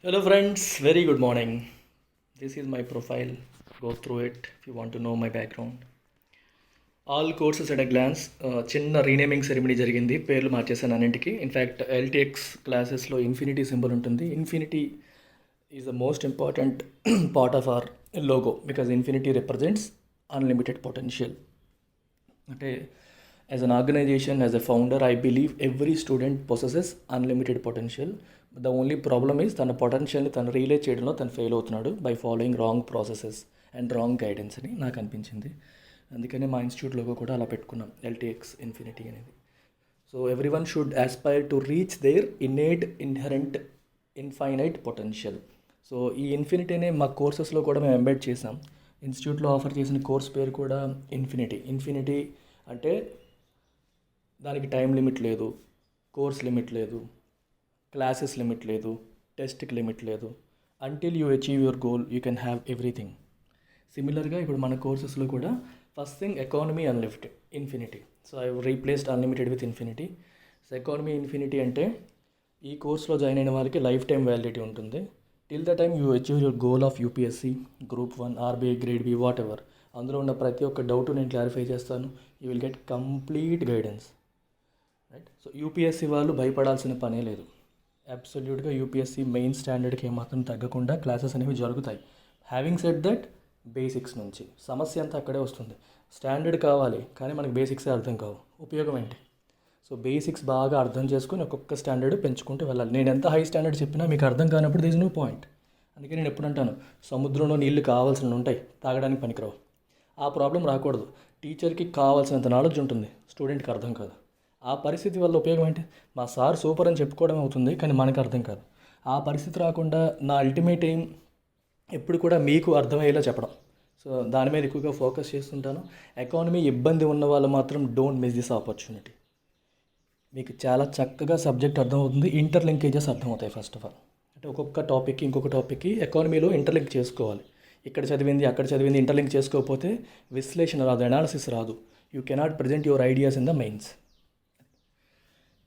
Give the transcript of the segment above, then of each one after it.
Hello, friends. Very good morning. This is my profile. Go through it if you want to know my background. All courses at a glance. చిన్న renaming ceremony జరిగింది, పేర్లు మార్చేసాను అన్నింటికి. In fact LTX క్లాసెస్లో infinity symbol ఉంటుంది. Infinity is the most important part of our logo because infinity represents unlimited potential. అంటే as an organisation, as a founder, I believe every student possesses unlimited potential. The only problem is తన పొటెన్షియల్ని తను realise చేయడంలో తను fail అవుతున్నాడు by following wrong processes and wrong guidance అని నాకు అనిపించింది. అందుకనే మా ఇన్స్టిట్యూట్ లోగో కూడా అలా పెట్టుకున్నాం, ఎల్టీఎక్స్ ఇన్ఫినిటీ అనేది. So every one should aspire to reach their inherent infinite potential. సో ఈ ఇన్ఫినిటీనే మా కోర్సెస్లో కూడా మేము ఎంబెడ్ చేసాం. ఇన్స్టిట్యూట్లో ఆఫర్ చేసిన కోర్స్ పేరు కూడా ఇన్ఫినిటీ. ఇన్ఫినిటీ అంటే దానికి టైం లిమిట్ లేదు, కోర్స్ లిమిట్ లేదు, క్లాసెస్ లిమిట్ లేదు, టెస్ట్కి లిమిట్ లేదు. Until you achieve your goal you can have everything. సిమిలర్గా ఇప్పుడు మన కోర్సెస్లో కూడా first thing economy unlimited infinity. So I replaced unlimited with infinity. So economy infinity అంటే ఈ కోర్స్లో జాయిన్ అయిన వాళ్ళకి లైఫ్ టైం వ్యాలిడిటీ ఉంటుంది. Till the time you achieve your goal of UPSC, group 1, RBI, grade B, what ever. అందులో ఉన్న ప్రతి ఒక్క డౌట్ నేను క్లారిఫై చేస్తాను. You will get complete guidance, right? So UPSC వాళ్ళు భయపడాల్సిన పనే లేదు. అబ్సల్యూట్గా యూపీఎస్సీ మెయిన్ స్టాండర్డ్కి ఏమాత్రం తగ్గకుండా క్లాసెస్ అనేవి జరుగుతాయి. హ్యావింగ్ సెడ్ దట్, బేసిక్స్ నుంచి సమస్య అంతా అక్కడే వస్తుంది. స్టాండర్డ్ కావాలి కానీ మనకి బేసిక్సే అర్థం కావు, ఉపయోగం ఏంటి? సో బేసిక్స్ బాగా అర్థం చేసుకుని ఒక్కొక్క స్టాండర్డ్ పెంచుకుంటూ వెళ్ళాలి. నేను ఎంత హై స్టాండర్డ్ చెప్పినా మీకు అర్థం కానప్పుడు దిస్ నో పాయింట్. అందుకే నేను ఎప్పుడు అంటాను, సముద్రంలో నీళ్లు కావాల్సినవి ఉంటాయి, తాగడానికి పనికిరావు. ఆ ప్రాబ్లం రాకూడదు. టీచర్కి కావాల్సినంత నాలెడ్జ్ ఉంటుంది, స్టూడెంట్కి అర్థం కాదు. ఆ పరిస్థితి వల్ల ఉపయోగం ఏంటి? మా సార్ సూపర్ అని చెప్పుకోవడం అవుతుంది కానీ మనకు అర్థం కాదు. ఆ పరిస్థితి రాకుండా నా అల్టిమేట్ ఎయిమ్ ఎప్పుడు కూడా మీకు అర్థమయ్యేలా చెప్పడం. సో దాని మీద ఎక్కువగా ఫోకస్ చేస్తుంటాను. ఎకానమీ ఇబ్బంది ఉన్న వాళ్ళు మాత్రం డోంట్ మిస్ దిస్ ఆపర్చునిటీ. మీకు చాలా చక్కగా సబ్జెక్ట్ అర్థమవుతుంది, ఇంటర్లింకేజెస్ అర్థమవుతాయి. ఫస్ట్ ఆఫ్ ఆల్ అంటే ఒక్కొక్క టాపిక్కి ఇంకొక టాపిక్కి ఎకానమీలో ఇంటర్లింక్ చేసుకోవాలి. ఇక్కడ చదివింది అక్కడ చదివింది ఇంటర్లింక్ చేసుకోకపోతే విశ్లేషణ రాదు, అనాలిసిస్ రాదు. You cannot present your ideas in the mains.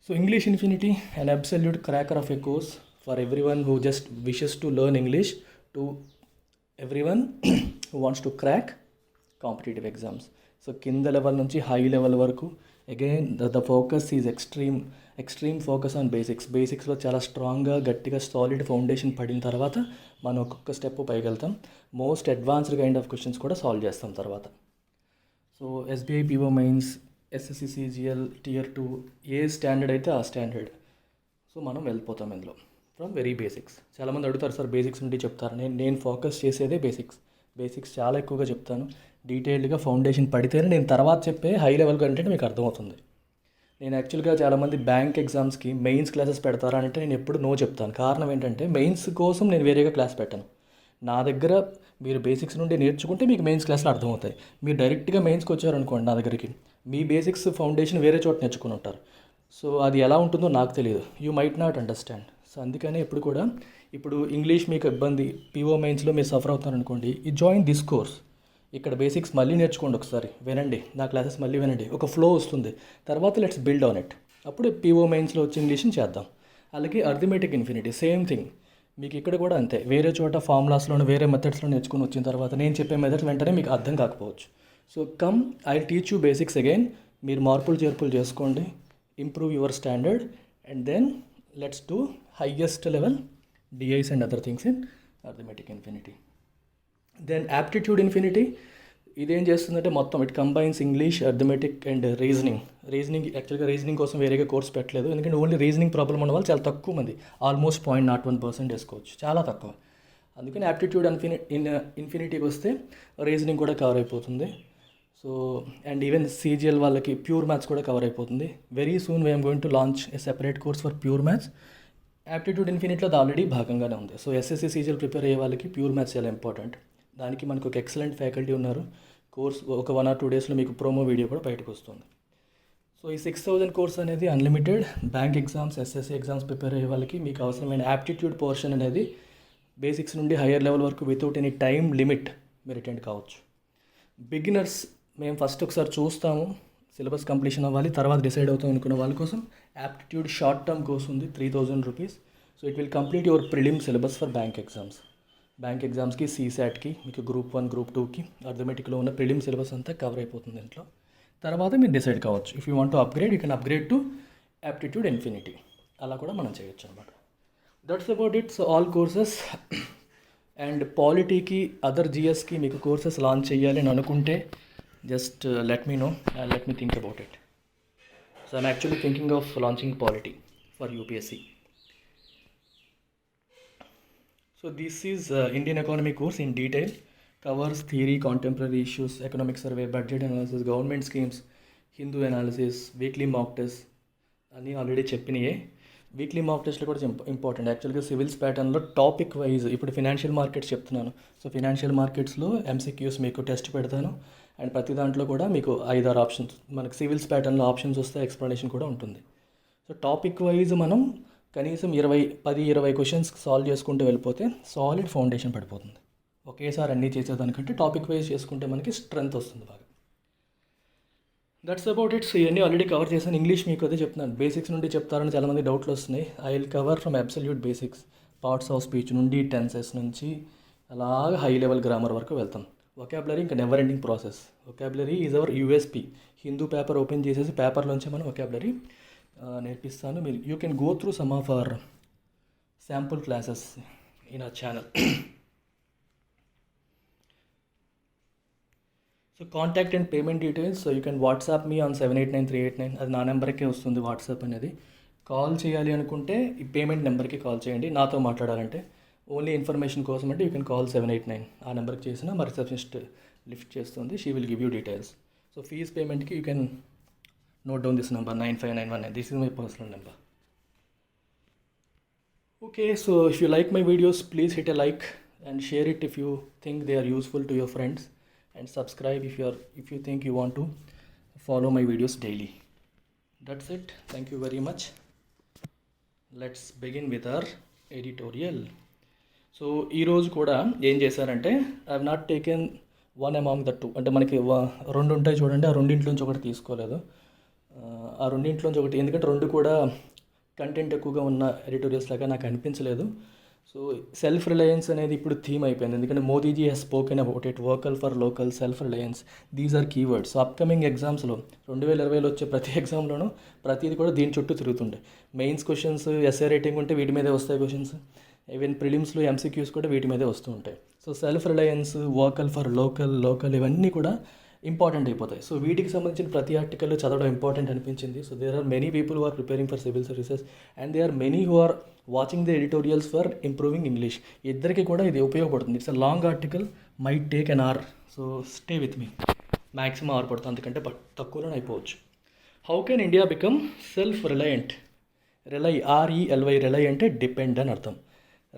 So English Infinity, an absolute cracker of a course for everyone who just wishes to learn English, to everyone who wants to crack competitive exams. So కింద level నుంచి high level వరకు again the focus is extreme focus on basics. బేసిక్స్లో చాలా స్ట్రాంగ్గా గట్టిగా solid foundation పడిన తర్వాత మనం ఒక్కొక్క స్టెప్ పైకి వెళ్తాం. Most advanced kind of questions కూడా సాల్వ్ చేస్తాం తర్వాత. So SBI PO mains, SSC CGL tier 2 ఏ స్టాండర్డ్ అయితే ఆ స్టాండర్డ్. సో మనం వెళ్ళిపోతాం ఇందులో ఫ్రమ్ వెరీ బేసిక్స్. చాలామంది అడుగుతారు, సార్ బేసిక్స్ నుండి చెప్తారు. నేను ఫోకస్ చేసేదే బేసిక్స్ చాలా ఎక్కువగా చెప్తాను. డీటెయిల్డ్గా ఫౌండేషన్ పడితేనే నేను తర్వాత చెప్పే హై లెవెల్ కంటెంట్ మీకు అర్థమవుతుంది. నేను యాక్చువల్గా చాలామంది బ్యాంక్ ఎగ్జామ్స్కి మెయిన్స్ క్లాసెస్ పెడతారా అంటే నేను ఎప్పుడు నో చెప్తాను. కారణం ఏంటంటే మెయిన్స్ కోసం నేను వేరేగా క్లాస్ పెట్టాను. నా దగ్గర మీరు బేసిక్స్ నుండి నేర్చుకుంటే మీకు మెయిన్స్ క్లాస్లో అర్థమవుతాయి. మీరు డైరెక్ట్గా మెయిన్స్కి వచ్చారనుకోండి నా దగ్గరికి, మీ బేసిక్స్ ఫౌండేషన్ వేరే చోట నేర్చుకుని ఉంటారు. సో అది ఎలా ఉంటుందో నాకు తెలియదు, you might not understand. So అందుకనే ఎప్పుడు కూడా, ఇప్పుడు ఇంగ్లీష్ మీకు ఇబ్బంది, పీఓ మెయిన్స్లో మీరు సఫర్ అవుతారు అనుకోండి, ఈ జాయిన్ దిస్ కోర్స్. ఇక్కడ బేసిక్స్ మళ్ళీ నేర్చుకోండి, ఒకసారి వినండి, నా క్లాసెస్ మళ్ళీ వినండి, ఒక ఫ్లో వస్తుంది. తర్వాత లెట్స్ బిల్డ్ ఆన్ ఇట్. అప్పుడు పీఓ మెయిన్స్లో వచ్చి ఇంగ్లీష్ని చేద్దాం. అలాగే అర్థమెటిక్ ఇన్ఫినిటీ సేమ్ థింగ్. మీకు ఇక్కడ కూడా అంతే, వేరే చోట ఫార్ములాస్లోనే వేరే మెథడ్స్లో నేర్చుకుని వచ్చిన తర్వాత నేను చెప్పే మెథడ్స్ వెంటనే మీకు అర్థం కాకపోవచ్చు. So come, I teach you basics again. మీరు మార్పులు చేర్పులు చేసుకోండి, improve your standard, and then let's do highest level DIs and other things in arithmetic infinity. Then aptitude infinity. ఇదేం చేస్తుందంటే మొత్తం it combines English, arithmetic and reasoning. యాక్చువల్గా reasoning కోసం వేరేగా కోర్స్ పెట్టలేదు, ఎందుకంటే ఓన్లీ రీజనింగ్ ప్రాబ్లం ఉన్న వాళ్ళు చాలా తక్కువ మంది, ఆల్మోస్ట్ 0.01% వేసుకోవచ్చు, చాలా తక్కువ. అందుకని యాప్టిట్యూడ్ ఇన్ఫినిటీకి వస్తే రీజనింగ్ కూడా కవర్ అయిపోతుంది. సో అండ్ ఈవెన్ సిజిఎల్ వాళ్ళకి ప్యూర్ మ్యాథ్స్ కూడా కవర్ అయిపోతుంది. Very soon we am going to launch a separate course for pure maths. Aptitude ఇన్ఫినిట్లో అది ఆల్రెడీ భాగంగానే ఉంది. సో ఎస్ఎస్సి సిజిఎల్ ప్రిపేర్ అయ్యే వాళ్ళకి ప్యూర్ మ్యాథ్స్ చాలా ఇంపార్టెంట్. దానికి మనకు ఒక ఎక్సలెంట్ ఫ్యాకల్టీ ఉన్నారు. కోర్స్ ఒక 1 or 2 డేస్లో మీకు ప్రోమో వీడియో కూడా బయటకు వస్తుంది. సో ఈ 6,000 కోర్స్ అనేది unlimited. Bank exams, SSC exams prepare అయ్యే వాళ్ళకి మీకు అవసరమైన యాప్టిట్యూడ్ పోర్షన్ అనేది బేసిక్స్ నుండి హయ్యర్ లెవెల్ వరకు వితౌట్ ఎనీ టైం లిమిట్ మీరు అటెండ్ కావచ్చు. బిగినర్స్ మేము ఫస్ట్ ఒకసారి చూస్తాము, సిలబస్ కంప్లీషన్ అవ్వాలి, తర్వాత డిసైడ్ అవుతాం అనుకున్న వాళ్ళ కోసం యాప్టిట్యూడ్ షార్ట్ టర్మ్ కోర్స్ ఉంది, 3,000 rupees. So it will complete your prelim syllabus for bank exams. Bank ఎగ్జామ్స్కి, సీసాట్కి, మీకు గ్రూప్ 1 గ్రూప్ 2కి అర్థమెటిక్లో ఉన్న ప్రిలిమ్ సిలబస్ అంతా కవర్ అయిపోతుంది దీంట్లో. తర్వాత మీరు డిసైడ్ కావచ్చు, if you want to upgrade you can upgrade to aptitude infinity, అలా కూడా మనం చేయొచ్చు అనమాట. That's about it. So all courses and పాలిటీకి, అదర్ జిఎస్కి మీకు కోర్సెస్ లాంచ్ చేయాలి అని అనుకుంటే just let me know and let me think about it. So I'm actually thinking of launching polity for UPSC. So this is Indian economy course in detail, covers theory, contemporary issues, economic survey, budget analysis, government schemes, Hindu analysis, weekly mock tests అని already చెప్పినాయే. Weekly మాక్ టెస్ట్లు కూడా important. యాక్చువల్గా civils ప్యాటర్న్లో topic wise ఇప్పుడు financial markets చెప్తున్నాను. So financial మార్కెట్స్లో MCQs మీకు test పెడతాను, అండ్ ప్రతి దాంట్లో కూడా మీకు 5-6 ఆప్షన్స్, మనకి సివిల్స్ ప్యాటర్న్లో ఆప్షన్స్ వస్తే ఎక్స్ప్లెనేషన్ కూడా ఉంటుంది. సో టాపిక్ వైజ్ మనం కనీసం 10-20 క్వశ్చన్స్ సాల్వ్ చేసుకుంటూ వెళ్ళిపోతే సాలిడ్ ఫౌండేషన్ పడిపోతుంది. ఒకేసారి అన్నీ చేసేదానికంటే టాపిక్ వైజ్ చేసుకుంటే మనకి స్ట్రెంత్ వస్తుంది బాగా. That's about it. సో ఇవన్నీ ఆల్రెడీ కవర్ చేశాను. ఇంగ్లీష్ మీకు అదే చెప్తున్నాను, బేసిక్స్ నుండి చెప్తారని చాలామంది డౌట్లు వస్తున్నాయి. I will cover from absolute basics, parts of speech నుండి, టెన్సెస్ నుంచి అలాగా హై లెవెల్ గ్రామర్ వరకు వెళ్తాం. వొకాబులరీ ఇంకా never ending process. Vocabulary is our USP. Hindu paper open చేసేసి పేపర్లోంచి మనం వొకాబులరీ నేర్పిస్తాను. మీరు you can go through some of our sample classes in our channel. So contact and payment details, so you can WhatsApp me on 789389, అది నా నెంబర్కే వస్తుంది WhatsApp అనేది. Call చేయాలి అనుకుంటే ఈ పేమెంట్ నెంబర్కి కాల్ చేయండి. నాతో మాట్లాడాలంటే ఓన్లీ ఇన్ఫర్మేషన్ కోసం అంటే యూ కెన్ కాల్ 789, ఆ నెంబర్కి చేసినా మా రిసెప్షనిస్ట్ లిఫ్ట్ చేస్తుంది. She will give you details. So fees పేమెంట్కి you can note down this number 95919. This is my personal number. Okay, so if you like my videos, please hit a like and share it if you think they are useful to your friends, and subscribe if you think you want to follow my videos daily. That's it. Thank you very much. Let's begin with our editorial. So ఈరోజు కూడా ఏం చేశారంటే, I have not taken one among the two. అంటే మనకి 2 ఉంటాయి చూడండి, ఆ రెండింటిలోంచి ఒకటి తీసుకోలేదు. ఆ రెండింటిలోంచి ఒకటి, ఎందుకంటే 2 కూడా కంటెంట్ ఎక్కువగా ఉన్న ఎడిటోరియల్స్ లాగా నాకు అనిపించలేదు. సో సెల్ఫ్ రిలయన్స్ అనేది ఇప్పుడు థీమ్ అయిపోయింది, ఎందుకంటే Modiji he's spoken about it. Vocal for local, self reliance, these are keywords. So upcoming ఎగ్జామ్స్లో 2020లో వచ్చే ప్రతి ఎగ్జామ్లోనూ ప్రతిదీ కూడా దీని చుట్టూ తిరుగుతుంటాయి. మెయిన్స్ క్వశ్చన్స్, ఎస్ఏ రేటింగ్ ఉంటే వీటి మీదే వస్తాయి క్వశ్చన్స్. ఈవెన్ ప్రిలిమ్స్లో ఎంసీక్యూస్ కూడా వీటి మీదే వస్తూ ఉంటాయి. So self Reliance, vocal for local ఇవన్నీ కూడా ఇంపార్టెంట్ అయిపోతాయి. సో వీటికి సంబంధించిన ప్రతి ఆర్టికల్ చదవడం ఇంపార్టెంట్ అనిపించింది. So there are many people who are preparing for civil services and they are many who are watching the editorials for improving English. ఇద్దరికి కూడా ఇది ఉపయోగపడుతుంది. It's a long article, might take an hour. So stay with me. Maximum hour పడుతుంది, అందుకంటే తక్కువలోనే అయిపోవచ్చు. How can India become self reliant? RELY, rely అంటే depend అని అర్థం.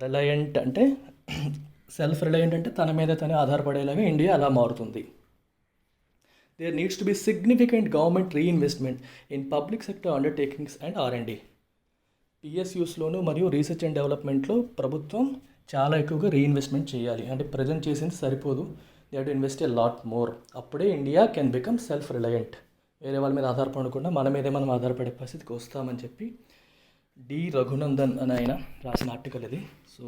రిలయంట్ అంటే సెల్ఫ్ రిలయంట్ అంటే తన మీద తనే ఆధారపడేలాగా ఇండియా అలా మారుతుంది. There needs to be significant government reinvestment in public sector undertakings and R&D. PSUస్లోను మరియు రీసెర్చ్ అండ్ డెవలప్మెంట్లో ప్రభుత్వం చాలా ఎక్కువగా రీఇన్వెస్ట్మెంట్ చేయాలి. అంటే ప్రజెంట్ చేసింది సరిపోదు, they have to invest a lot more. అప్పుడే India can become self reliant. వేరే వాళ్ళ మీద ఆధారపడకుండా మన మీదే మనం ఆధారపడే పరిస్థితికి వస్తామని చెప్పి డి రఘునందన్ అని ఆయన రాసిన ఆర్టికల్ ఇది. సో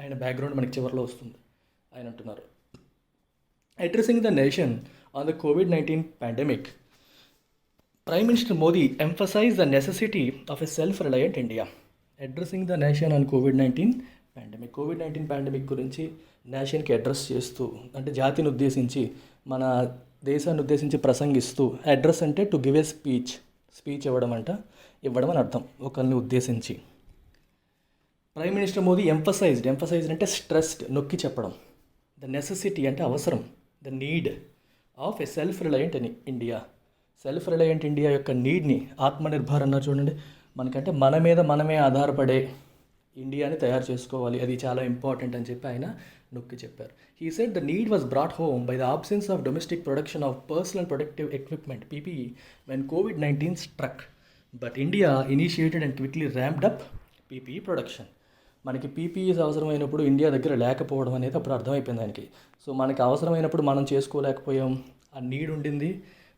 ఆయన బ్యాక్గ్రౌండ్ మనకి చివరిలో వస్తుంది. ఆయన అంటున్నారు, addressing the nation on the COVID-19 pandemic, Prime Minister Modi emphasized the necessity of a self-reliant India. Addressing the nation on COVID-19 pandemic. COVID-19 pandemic గురించి నేషన్కి అడ్రస్ చేస్తూ, అంటే జాతిని ఉద్దేశించి, మన దేశాన్ని ఉద్దేశించి ప్రసంగిస్తూ. అడ్రస్ అంటే టు గివ్ ఏ స్పీచ్ ఇవ్వడం అని అర్థం, ఒకరిని ఉద్దేశించి. ప్రైమ్ మినిస్టర్ మోదీ ఎంఫసైజ్డ్ అంటే స్ట్రెస్డ్, నొక్కి చెప్పడం. ద నెసెసిటీ అంటే అవసరం, the need of a self reliant in India. Self reliant India యొక్క నీడ్ని, ఆత్మనిర్భర్ అన్నారు చూడండి, మనకంటే మన మీద మనమే ఆధారపడే ఇండియాని తయారు చేసుకోవాలి, అది చాలా ఇంపార్టెంట్ అని చెప్పి ఆయన నొక్కి చెప్పారు. He said the need was brought home by the absence of domestic production of personal protective equipment PPE when COVID-19 struck, but India initiated and quickly ramped up PPE production. మనకి PPEs అవసరమైనప్పుడు India దగ్గర లేకపోవడం అనేది అప్పుడు అర్థమైపోయింది ఆయనకి. So మనకి అవసరమైనప్పుడు మనం చేసుకోలేకపోయాం, ఆ నీడ్ ఉండింది,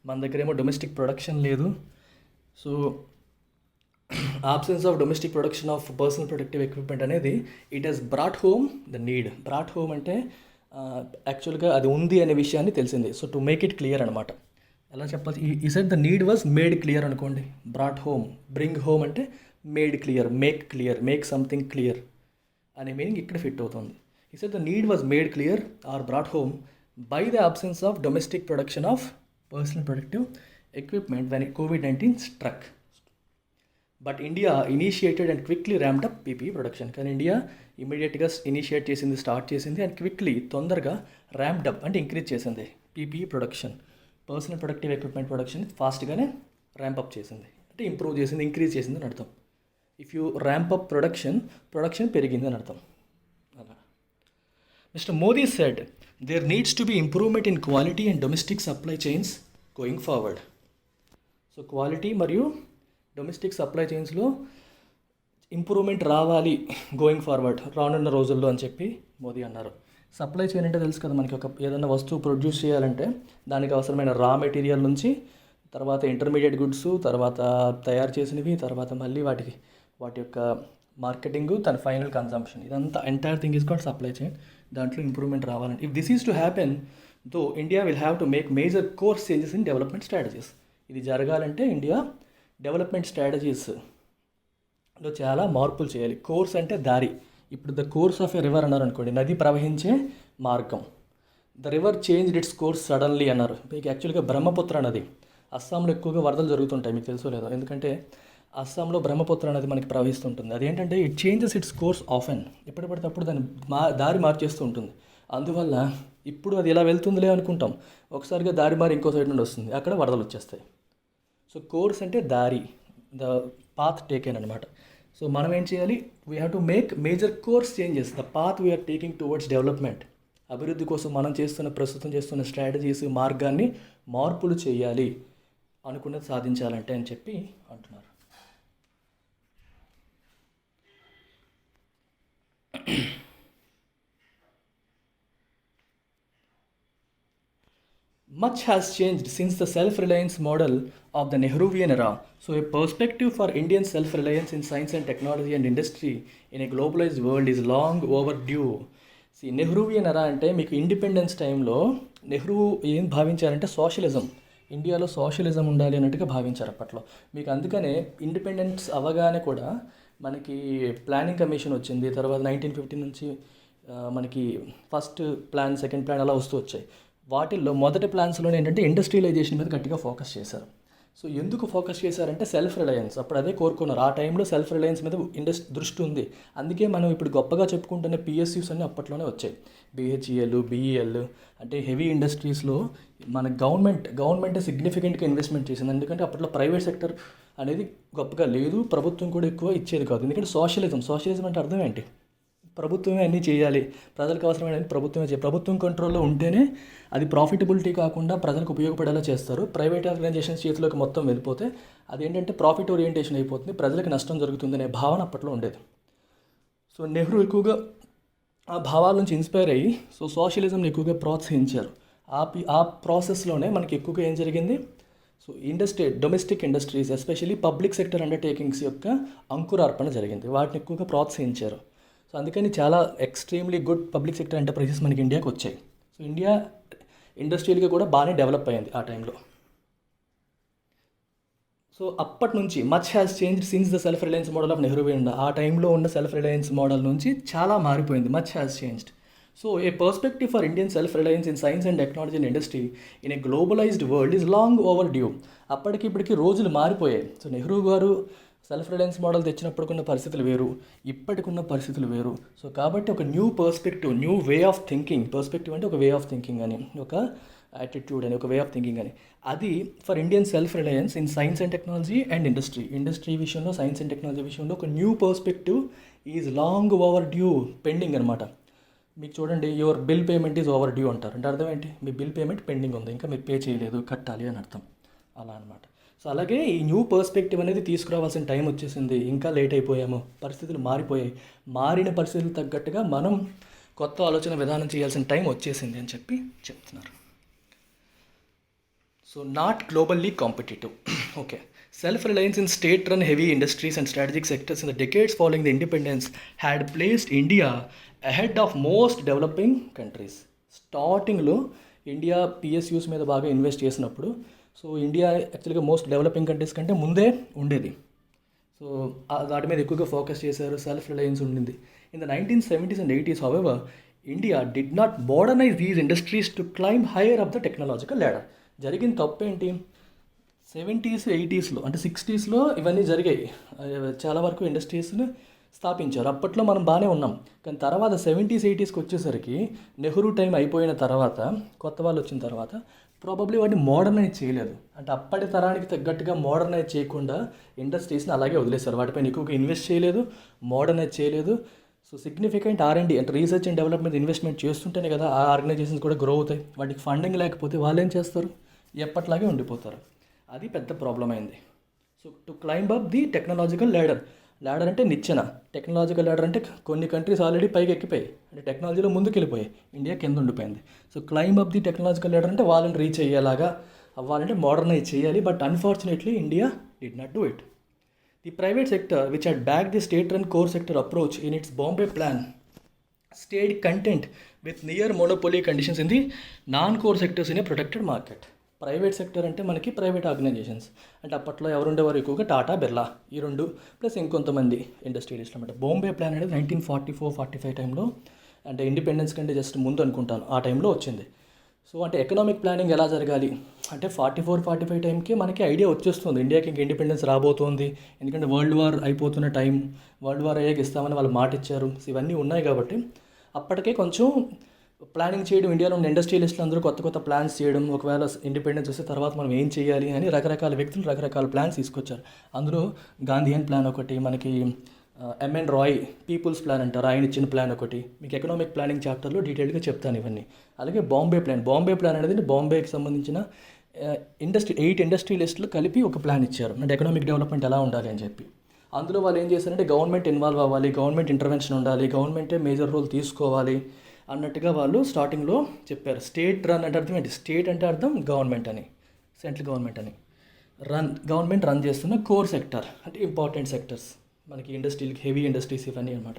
మన దగ్గర ఏమో డొమెస్టిక్ ప్రొడక్షన్ లేదు. So absence of domestic production of personal protective equipment అనేది it has brought home the need. Brought home అంటే యాక్చువల్గా అది ఉంది అనే విషయాన్ని తెలిసింది. So to make it clear అనమాట. ఎలా చెప్పాలి, he said the need was made clear అనుకోండి. బ్రాట్ హోమ్, బ్రింగ్ హోమ్ అంటే made clear, make something clear అనే మీనింగ్ ఇక్కడ ఫిట్ అవుతుంది. He said the need was made clear are brought home by the absence of domestic production of personal protective equipment when COVID-19 struck. But India initiated and quickly ramped up PPE production. కానీ India ఇమీడియట్గా initiate చేసింది, start చేసింది and quickly తొందరగా ramped up అంటే increase చేసింది PPE production. Personal protective equipment production ఫాస్ట్గానే ramp up చేసింది, అంటే ఇంప్రూవ్ చేసింది, ఇంక్రీజ్ చేసింది అని అర్థం. If you ramp up production పెరిగింది అని అర్థం. అలా mister Modi said there needs to B improvement in quality and domestic supply chains going forward. So quality మరియు డొమెస్టిక్ సప్లై చైన్స్లో ఇంప్రూవ్మెంట్ రావాలి గోయింగ్ ఫార్వర్డ్, రానున్న రోజుల్లో అని చెప్పి మోదీ అన్నారు. సప్లై చైన్ అంటే తెలుసు కదా, మనకి ఒక ఏదైనా వస్తువు ప్రొడ్యూస్ చేయాలంటే దానికి అవసరమైన రా మెటీరియల్ నుంచి తర్వాత ఇంటర్మీడియట్ గుడ్స్, తర్వాత తయారు చేసినవి, తర్వాత మళ్ళీ వాటి యొక్క మార్కెటింగ్, తన ఫైనల్ కన్సంప్షన్, ఇదంతా entire thing is called supply chain. దాంట్లో ఇంప్రూవ్మెంట్ రావాలంటే if this is to happen though India will have to make major course changes in development strategies. ఇది జరగాలంటే ఇండియా డెవలప్మెంట్ స్ట్రాటజీస్లో చాలా మార్పులు చేయాలి. కోర్స్ అంటే దారి. ఇప్పుడు the course of a river అన్నారు అనుకోండి, నది ప్రవహించే మార్గం. The river change it's course suddenly అన్నారు. మీకు యాక్చువల్గా బ్రహ్మపుత్ర నది, అస్సాంలో ఎక్కువగా వరదలు జరుగుతుంటాయి, మీకు తెలుసో లేదో. ఎందుకంటే అస్సాంలో బ్రహ్మపుత్ర నది మనకి ప్రవహిస్తుంటుంది. అదేంటంటే it changes its course often, ఎప్పుడు పడితే అప్పుడు దాన్ని దారి మార్చేస్తూ ఉంటుంది. అందువల్ల ఇప్పుడు అది ఇలా వెళ్తుందిలే అనుకుంటాం, ఒకసారిగా దారి మారి ఇంకో సైడ్ నుండి వస్తుంది, అక్కడ వరదలు వచ్చేస్తాయి. సో కోర్స్ అంటే దారి, ద పాత్ టేకెన్ అనమాట. సో మనం ఏం చేయాలి, we have to make major course changes, the path we are taking towards development. అభివృద్ధి కోసం మనం ప్రస్తుతం చేస్తున్న స్ట్రాటజీస్, మార్గాన్ని మార్పులు చేయాలి అనుకున్నది సాధించాలంటే అని చెప్పి అంటున్నారు. Much has changed since the self-reliance model of the Nehruvian era. So a perspective for Indian self-reliance in science and technology and industry in a globalized world is long overdue. See, Nehruvian ఎరా అంటే మీకు independence టైంలో నెహ్రూ ఏం భావించారంటే socialism, ఇండియాలో socialism ఉండాలి అన్నట్టుగా భావించారు అప్పట్లో. మీకు అందుకనే ఇండిపెండెన్స్ అవ్వగానే కూడా మనకి ప్లానింగ్ కమిషన్ వచ్చింది. తర్వాత 1950 నుంచి మనకి ఫస్ట్ ప్లాన్, సెకండ్ ప్లాన్ అలా వస్తూ వచ్చాయి. వాటిల్లో మొదటి ప్లాన్స్లోనే ఏంటంటే ఇండస్ట్రియలైజేషన్ మీద గట్టిగా ఫోకస్ చేశారు. సో ఎందుకు ఫోకస్ చేశారంటే సెల్ఫ్ రిలయన్స్. అప్పుడు అదే కోరుకున్నారు, ఆ టైంలో సెల్ఫ్ రిలయన్స్ మీద దృష్టి ఉంది. అందుకే మనం ఇప్పుడు గొప్పగా చెప్పుకుంటున్న పిఎస్యూస్ అన్నీ అప్పట్లోనే వచ్చాయి. బిహెచ్ఈఎల్, బిఈఎల్ అంటే హెవీ ఇండస్ట్రీస్లో మన గవర్నమెంట్ సిగ్నిఫికెంట్గా ఇన్వెస్ట్మెంట్ చేసింది. ఎందుకంటే అప్పట్లో ప్రైవేట్ సెక్టర్ అనేది గొప్పగా లేదు, ప్రభుత్వం కూడా ఎక్కువ ఇచ్చేది కాదు. ఎందుకంటే సోషలిజం అంటే అర్థం ఏంటి, ప్రభుత్వమే అన్నీ చేయాలి, ప్రజలకు అవసరమైన ప్రభుత్వమే చేయాలి. ప్రభుత్వం కంట్రోల్లో ఉంటేనే అది ప్రాఫిటబిలిటీ కాకుండా ప్రజలకు ఉపయోగపడేలా చేస్తారు. ప్రైవేట్ ఆర్గనైజేషన్స్ చేతిలోకి మొత్తం వెళ్ళిపోతే అదేంటంటే ప్రాఫిట్ ఓరియంటేషన్ అయిపోతుంది, ప్రజలకు నష్టం జరుగుతుందనే భావన అప్పట్లో ఉండేది. సో నెహ్రూ ఎక్కువగా ఆ భావాల నుంచి ఇన్స్పైర్ అయ్యి సో సోషలిజంని ఎక్కువగా ప్రోత్సహించారు. ఆ ప్రాసెస్లోనే మనకి ఎక్కువగా ఏం జరిగింది, so domestic industries especially public sector undertakings యొక్క అంకురార్పణ జరిగింది, వాటిని ఎక్కువగా ప్రోత్సహించారు. సో అందుకని చాలా extremely good public sector enterprises మనకి ఇండియాకి వచ్చాయి. సో ఇండియా ఇండస్ట్రియల్గా కూడా బాగానే డెవలప్ అయ్యింది ఆ టైంలో. సో అప్పటి నుంచి much has change since the self Reliance model of Nehruvian. ఆ టైంలో ఉన్న సెల్ఫ్ రిలయన్స్ మోడల్ నుంచి చాలా మారిపోయింది, much has changed. So A perspective for Indian self Reliance in science and technology and industry in a globalised world is long over due. ఇప్పటికి రోజులు మారిపోయాయి. So Nehru గారు సెల్ఫ్ రిలయన్స్ మోడల్ తెచ్చినప్పటికున్న పరిస్థితులు వేరు, ఇప్పటికున్న పరిస్థితులు వేరు. సో కాబట్టి ఒక new perspective, new way of thinking, perspective అంటే ఒక వే ఆఫ్ థింకింగ్ అని, ఒక యాటిట్యూడ్ అని, ఒక వే ఆఫ్ థింకింగ్ అని, అది for Indian self Reliance in science and technology and industry విషయంలో, సైన్స్ అండ్ టెక్నాలజీ విషయంలో ఒక new perspective is long over due, pending అనమాట. మీకు చూడండి, your bill payment is over due అంటారు. అంటే అర్థం ఏంటి, మీ బిల్ పేమెంట్ పెండింగ్ ఉంది, ఇంకా మీరు పే చేయలేదు, కట్టాలి అని అర్థం. అలా అనమాట. సో అలాగే ఈ న్యూ పర్స్పెక్టివ్ అనేది తీసుకురావాల్సిన టైం వచ్చేసింది, ఇంకా లేట్ అయిపోయాము, పరిస్థితులు మారిపోయాయి, మారిన పరిస్థితులు తగ్గట్టుగా మనం కొత్త ఆలోచన విధానం చేయాల్సిన టైం వచ్చేసింది అని చెప్పి చెప్తున్నారు. So not globally competitive. Okay, Self-reliance in state-run heavy industries and strategic sectors in the decades following the independence had placed India ahead of most developing countries. స్టార్టింగ్లో ఇండియా పిఎస్యూస్ మీద బాగా ఇన్వెస్ట్ చేసినప్పుడు so India యాక్చువల్గా most developing countries కంటే ముందే ఉండేది. So వాటి మీద ఎక్కువగా ఫోకస్ చేశారు, సెల్ఫ్ రిలయన్స్ ఉండింది. In the 1970s and 80s, however, India did not modernise these industries to climb hire of the technological ladder. జరిగిన తప్పేంటి, 70s 80sలో అంటే 60sలో ఇవన్నీ జరిగాయి. చాలా వరకు ఇండస్ట్రీస్ని స్థాపించారు. అప్పట్లో మనం బాగానే ఉన్నాం. కానీ తర్వాత 70s 80sకి వచ్చేసరికి నెహ్రూ టైం అయిపోయిన తర్వాత కొత్త వాళ్ళు వచ్చిన తర్వాత ప్రాబబ్లీ వాటిని మోడర్నైజ్ చేయలేదు. అంటే అప్పటి తరానికి తగ్గట్టుగా మోడర్నైజ్ చేయకుండా ఇండస్ట్రీస్ని అలాగే వదిలేశారు. వాటిపైన ఎక్కువగా ఇన్వెస్ట్ చేయలేదు, మోడర్నైజ్ చేయలేదు. సో సిగ్నిఫికెంట్ R&D అంటే రీసెర్చ్ అండ్ డెవలప్మెంట్ ఇన్వెస్ట్మెంట్ చేస్తుంటేనే కదా ఆ ఆర్గనైజేషన్స్ కూడా గ్రో అవుతాయి. వాటికి ఫండింగ్ లేకపోతే వాళ్ళు ఏం చేస్తారు, ఎప్పట్లాగే ఉండిపోతారు. అది పెద్ద ప్రాబ్లం అయింది. So to climb up the technological ladder, ladder అంటే నిచ్చెన, టెక్నాలజికల్ ల్యాడర్ అంటే కొన్ని కంట్రీస్ ఆల్రెడీ పైకి ఎక్కిపోయాయి, అంటే టెక్నాలజీలో ముందుకు వెళ్ళిపోయాయి, ఇండియా కింద ఉండిపోయింది. So climb up the technological ladder అంటే వాళ్ళని రీచ్ అయ్యేలాగా అవ్వాలంటే మోడర్నైజ్ చేయాలి. But unfortunately India did not do it. The private sector which had backed the state-run core sector approach in its Bombay plan stayed content with near monopoly conditions in the non-core sectors in a protected market. Private sector అంటే మనకి private organisations అంటే అప్పట్లో ఎవరు ఉండేవారు ఎక్కువగా, టాటా, బిర్లా, ఈ రెండు plus ఇంకొంతమంది ఇండస్ట్రియలిస్టులు అనమాట. బాంబే ప్లాన్ అనేది 1944-45 టైంలో, అంటే ఇండిపెండెన్స్ కంటే జస్ట్ ముందు అనుకుంటాను ఆ టైంలో వచ్చింది. సో అంటే ఎకనామిక్ ప్లానింగ్ ఎలా జరగాలి అంటే 44-45 టైంకి మనకి ఐడియా వచ్చేస్తుంది ఇండియాకి ఇంక ఇండిపెండెన్స్ రాబోతోంది. ఎందుకంటే వరల్డ్ వార్ అయిపోతున్న టైం, వరల్డ్ వార్ అయ్యాక ఇస్తామని వాళ్ళు మాట ఇచ్చారు. ఇవన్నీ ఉన్నాయి కాబట్టి అప్పటికే కొంచెం ప్లానింగ్ చేయడం, ఇండియాలో ఉన్న ఇండస్ట్రియలిస్టులు అందరూ కొత్త కొత్త ప్లాన్స్ చేయడం, ఒకవేళ ఇండిపెండెన్స్ వస్తే తర్వాత మనం ఏం చేయాలి అని రకరకాల వ్యక్తులు రకరకాల ప్లాన్స్ తీసుకొచ్చారు. అందులో గాంధీయన్ ప్లాన్ ఒకటి, మనకి ఎంఎన్ రాయ్ పీపుల్స్ ప్లాన్ అంటారు, ఆయన ఇచ్చిన ప్లాన్ ఒకటి. మీకు ఎకనామిక్ ప్లానింగ్ చాప్టర్లో డీటెయిల్గా చెప్తాను ఇవన్నీ. అలాగే బాంబే ప్లాన్ అనేది బాంబేకి సంబంధించిన 8 ఇండస్ట్రియలిస్టులు కలిపి ఒక ప్లాన్ ఇచ్చారు, అంటే ఎకనామిక్ డెవలప్మెంట్ ఎలా ఉండాలి అని చెప్పి. అందులో వాళ్ళు ఏం చేశారంటే గవర్నమెంట్ ఇన్వాల్వ్ అవ్వాలి, గవర్నమెంట్ ఇంటర్వెన్షన్ ఉండాలి, గవర్నమెంటే మేజర్ రోల్ తీసుకోవాలి అన్నట్టుగా వాళ్ళు స్టార్టింగ్లో చెప్పారు. స్టేట్ రన్ అంటే అర్థం ఏంటి, స్టేట్ అంటే అర్థం గవర్నమెంట్ అని, సెంట్రల్ గవర్నమెంట్ అని. గవర్నమెంట్ రన్ చేస్తున్న కోర్ సెక్టర్ అంటే ఇంపార్టెంట్ సెక్టర్స్, మనకి ఇండస్ట్రీలకి హెవీ ఇండస్ట్రీస్ ఇవన్నీ అనమాట.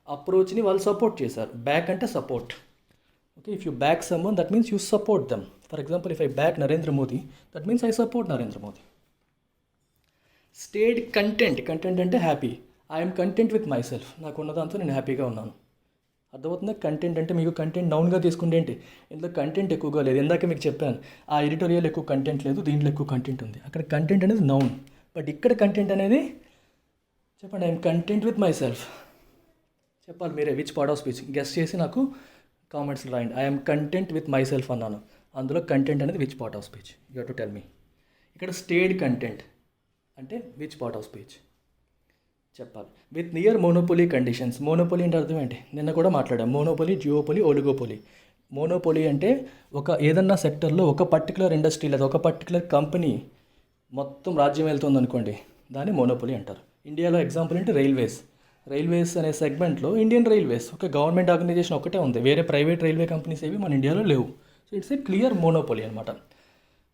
అప్రోచ్ని వాళ్ళు సపోర్ట్ చేశారు. బ్యాక్ అంటే support. Okay, if you back someone that means you support them. For example, if I back Narendra Modi that means I support Narendra Modi. State content అంటే happy. I'm content with myself, నాకు ఉన్నదాంతో నేను హ్యాపీగా ఉన్నాను. అర్థమవుతుందా? కంటెంట్ అంటే మీకు కంటెంట్ నౌన్గా తీసుకుంటే ఏంటి, ఇందులో కంటెంట్ ఎక్కువగా లేదు. ఇందాక మీకు చెప్పాను ఆ ఎడిటోరియల్ ఎక్కువ కంటెంట్ లేదు, దీంట్లో ఎక్కువ కంటెంట్ ఉంది. అక్కడ కంటెంట్ అనేది నౌన్, బట్ ఇక్కడ కంటెంట్ అనేది చెప్పండి. I'm content with my self చెప్పాలి మీరే. Which part of speech guest చేసి నాకు కామెంట్స్లో రాయండి. I'm content with my self అన్నాను, అందులో కంటెంట్ అనేది which part of speech, you have to tell me. ఇక్కడ స్టేడ్ కంటెంట్ అంటే విచ్ పార్ట్ ఆఫ్ స్పీచ్ చెప్పాలి. With near monopoly conditions. Monopoly అంటే అర్థం ఏంటి, నిన్న కూడా మాట్లాడాం. Monopoly, జియోపోలీ, oligopoly. మోనోపోలీ అంటే ఏదన్నా సెక్టర్లో ఒక పర్టికులర్ ఇండస్ట్రీ లేదా ఒక పర్టికులర్ కంపెనీ మొత్తం రాజ్యం వెళ్తుంది అనుకోండి, దాన్ని మోనోపోలీ అంటారు. ఇండియాలో ఎగ్జాంపుల్ అంటే రైల్వేస్ అనే సెగ్మెంట్లో ఇండియన్ రైల్వేస్ ఒక గవర్నమెంట్ ఆర్గనైజేషన్ ఒకటే ఉంది, వేరే ప్రైవేట్ రైల్వే కంపెనీస్ ఏవి మన ఇండియాలో లేవు. So it's a clear monopoly అనమాట.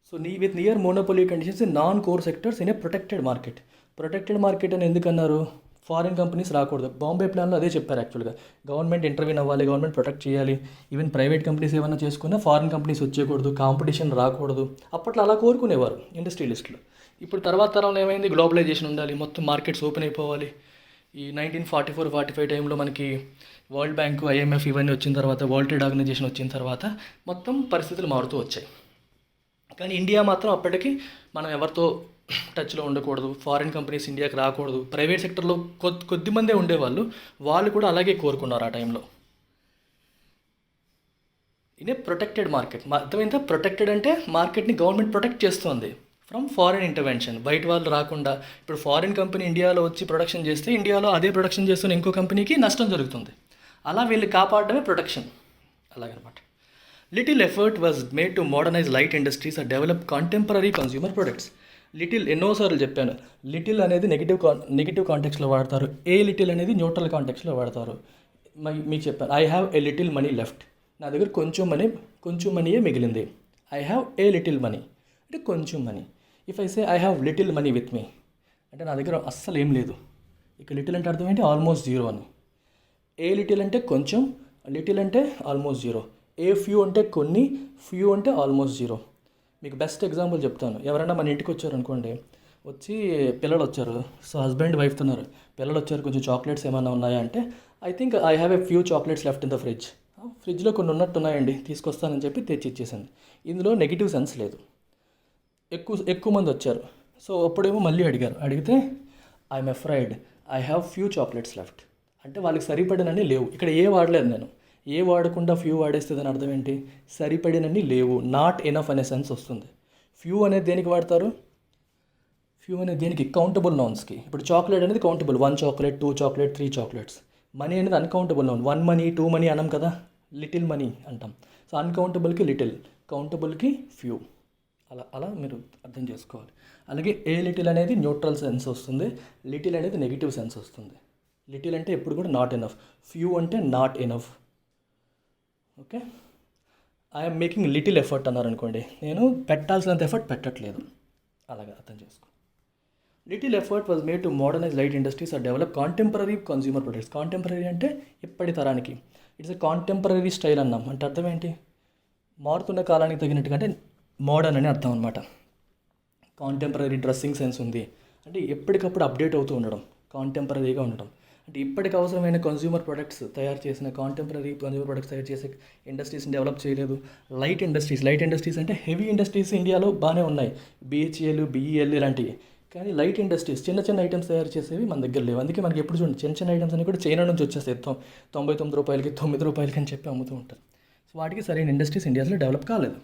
So with near monopoly conditions in non core sectors in a protected market. Protected market అని ఎందుకన్నారు, ఫారిన్ కంపెనీస్ రాకూడదు. బాంబే ప్లాన్లో అదే చెప్పారు యాక్చువల్గా. గవర్నమెంట్ ఇంటర్వ్యూన్ అవ్వాలి, గవర్నమెంట్ ప్రొటెక్ట్ చేయాలి. ఈవెన్ ప్రైవేట్ కంపెనీస్ ఏమైనా చేసుకున్నా ఫారిన్ కంపెనీస్ వచ్చేయకూడదు, కాంపిటీషన్ రాకూడదు. అప్పట్లో అలా కోరుకునేవారు ఇండస్ట్రియలిస్టులు. ఇప్పుడు తర్వాత తరంలో ఏమైంది, గ్లోబలైజేషన్ ఉండాలి, మొత్తం మార్కెట్స్ ఓపెన్ అయిపోవాలి. ఈ 1944-45 టైంలో మనకి వరల్డ్ బ్యాంకు, IMF ఇవన్నీ వచ్చిన తర్వాత, వరల్డ్ ట్రేడ్ ఆర్గనైజేషన్ వచ్చిన తర్వాత మొత్తం పరిస్థితులు మారుతూ వచ్చాయి. కానీ ఇండియా మాత్రం అప్పటికి మనం ఎవరితో టచ్లో ఉండకూడదు, ఫారిన్ కంపెనీస్ ఇండియాకి రాకూడదు, ప్రైవేట్ సెక్టర్లో కొద్దిమందే ఉండేవాళ్ళు, వాళ్ళు కూడా అలాగే కోరుకున్నారు ఆ టైంలో. ఇదే ప్రొటెక్టెడ్ మార్కెట్. అర్థమైందా? ప్రొటెక్టెడ్ అంటే మార్కెట్ని గవర్నమెంట్ ప్రొటెక్ట్ చేస్తుంది ఫ్రమ్ ఫారిన్ ఇంటర్వెన్షన్, బయట వాళ్ళు రాకుండా. ఇప్పుడు ఫారిన్ కంపెనీ ఇండియాలో వచ్చి ప్రొడక్షన్ చేస్తే ఇండియాలో అదే ప్రొడక్షన్ చేస్తున్న ఇంకో కంపెనీకి నష్టం జరుగుతుంది. అలా వీళ్ళు కాపాడడమే ప్రొటెక్షన్, అలాగనమాట. Little effort was made to modernise light industries and develop contemporary consumer products. Little ఎన్నోసార్లు చెప్పాను, లిటిల్ అనేది నెగిటివ్ కాంటెక్స్లో వాడతారు, ఏ లిటిల్ అనేది న్యూట్రల్ కాంటెక్స్లో వాడతారు. మీకు చెప్పాను, I have a little money left, నా దగ్గర కొంచెం మనీయే మిగిలింది. I have a little money అంటే కొంచెం money. If I say I have little money with me అంటే నా దగ్గర అస్సలు ఏం లేదు. ఇక లిటిల్ అంటే అర్థం ఏంటి? ఆల్మోస్ట్ జీరో అని. ఏ లిటిల్ అంటే కొంచెం, లిటిల్ అంటే ఆల్మోస్ట్ జీరో. ఏ ఫ్యూ అంటే కొన్ని, ఫ్యూ అంటే ఆల్మోస్ట్ జీరో. మీకు బెస్ట్ ఎగ్జాంపుల్ చెప్తాను. ఎవరైనా మన ఇంటికి వచ్చారు అనుకోండి, వచ్చి పిల్లలు వచ్చారు, సో హస్బెండ్ వైఫ్ తిన్నారు, పిల్లలు వచ్చారు, కొంచెం చాక్లెట్స్ ఏమైనా ఉన్నాయా అంటే I think I have a few chocolates left in the fridge. ఫ్రిడ్జ్లో కొన్ని ఉన్నట్టున్నాయండి, తీసుకొస్తానని చెప్పి తెచ్చి ఇచ్చేసింది. ఇందులో నెగిటివ్ సెన్స్ లేదు. ఎక్కువ మంది వచ్చారు, సో అప్పుడేమో మళ్ళీ అడిగితే I'm afraid I have few chocolates left అంటే వాళ్ళకి సరిపడినన్ని లేవు. ఇక్కడ ఏ వాడలేదు నేను, ఏ వాడకుండా ఫ్యూ వాడేస్తే దాని అర్థం ఏంటి? సరిపడినన్ని లేవు, నాట్ ఎనఫ్ అనే సెన్స్ వస్తుంది. ఫ్యూ అనేది దేనికి వాడతారు? ఫ్యూ అనేది దేనికి? కౌంటబుల్ నౌన్స్కి. ఇప్పుడు చాక్లెట్ అనేది countable, 1 chocolate, 2 chocolate, 3 chocolates. Money అనేది అన్కౌంటబుల్ నౌన్, 1 మనీ, 2 మనీ అనం కదా, లిటిల్ మనీ అంటాం. సో అన్కౌంటబుల్కి లిటిల్, కౌంటబుల్కి ఫ్యూ. అలా మీరు అర్థం చేసుకోవాలి. అలాగే ఏ లిటిల్ అనేది న్యూట్రల్ సెన్స్ వస్తుంది, లిటిల్ అనేది నెగిటివ్ సెన్స్ వస్తుంది. లిటిల్ అంటే ఎప్పుడు కూడా నాట్ ఎనఫ్, ఫ్యూ అంటే not enough. Okay, I'm making little effort అన్నారనుకోండి, నేను పెట్టాల్సినంత ఎఫర్ట్ పెట్టట్లేదు, అలాగా అర్థం చేసుకో. Little effort was made to modernise light industries or develop contemporary consumer products. Contemporary అంటే ఇప్పటి తరానికి, ఇట్స్ ఎ కాంటెంపరీ స్టైల్ అన్నాం అంటే అర్థం ఏంటి? మారుతున్న కాలానికి తగినట్టుగా, అంటే మోడర్న్ అని అర్థం అనమాట. కాంటెంపరీ డ్రెస్సింగ్ సెన్స్ ఉంది అంటే ఎప్పటికప్పుడు అప్డేట్ అవుతూ ఉండడం, కాంటెంపరీగా ఉండడం. అంటే ఇప్పటికి అవసరమైన కన్స్యూమర్ ప్రొడక్ట్స్ తయారు చేసిన, కాంటెంపరీ కన్స్యూమర్ ప్రొడక్ట్స్ తయారు చేసే ఇండస్ట్రీస్ని డెవలప్ చేయలేదు. లైట్ ఇండస్ట్రీస్ అంటే హెవీ ఇండస్ట్రీస్ ఇండియాలో బాగానే ఉన్నాయి, బిహెచ్ఎల్, బిఈఎల్ ఇలాంటివి. కానీ లైట్ ఇండస్ట్రీస్ చిన్న ఐటమ్స్ తయారు చేసేవి మన దగ్గర లేవు. అందుకే మనకి ఎప్పుడు చూడండి చిన్న ఐటమ్స్ అన్ని కూడా చైనా నుంచి వచ్చేస్తాయి, 99 రూపాయలకి, 9 రూపాయలకి అని చెప్పి అమ్ముతూ ఉంటారు. సో వాటికి సరైన ఇండస్ట్రీస్ ఇండియాలో డెవలప్ కాలేదు.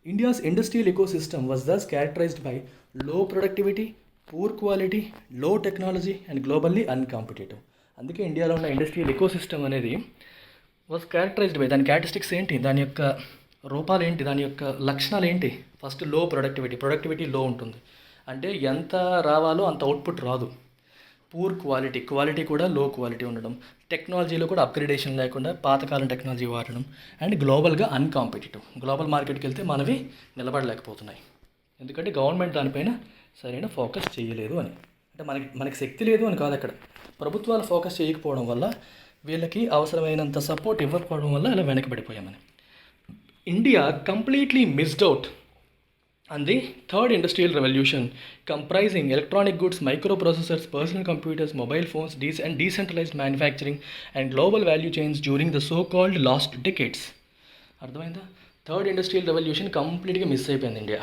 India's industrial ecosystem was thus characterized by low productivity, poor quality, low technology and globally uncompetitive. అందుకే ఇండియాలో ఉన్న ఇండస్ట్రియల్ ఎకోసిస్టమ్ అనేది వాజ్ క్యారెక్టరైజ్డ్ బై, దాని క్యారెక్టరిస్టిక్స్ ఏంటి, దాని యొక్క రూపాలు ఏంటి, దాని యొక్క లక్షణాలు ఏంటి? ఫస్ట్ లో ప్రొడక్టివిటీ లో ఉంటుంది, అంటే ఎంత రావాలో అంత అవుట్పుట్ రాదు. పూర్ క్వాలిటీ కూడా లో క్వాలిటీ ఉండడం, టెక్నాలజీలో కూడా అప్గ్రేడేషన్ లేకుండా పాతకాలం టెక్నాలజీ వాడడం, అండ్ గ్లోబల్గా అన్కాంపిటేటివ్. గ్లోబల్ మార్కెట్కి వెళ్తే మనవి నిలబడలేకపోతున్నాయి, ఎందుకంటే గవర్నమెంట్ దానిపైన సరైన ఫోకస్ చేయలేదు అని. అంటే మనకి శక్తి లేదు అని కాదు, అక్కడ ప్రభుత్వాలు ఫోకస్ చేయకపోవడం వల్ల, వీళ్ళకి అవసరమైనంత సపోర్ట్ ఇవ్వకపోవడం వల్ల ఇలా వెనకబడిపోయామని. India completely missed out and the third industrial revolution, comprising electronic goods, microprocessors, personal computers, mobile phones, and decentralized manufacturing and global value chains during the so-called lost decades. అర్థమైందా? Third industrial revolution కంప్లీట్గా miss అయిపోయింది India.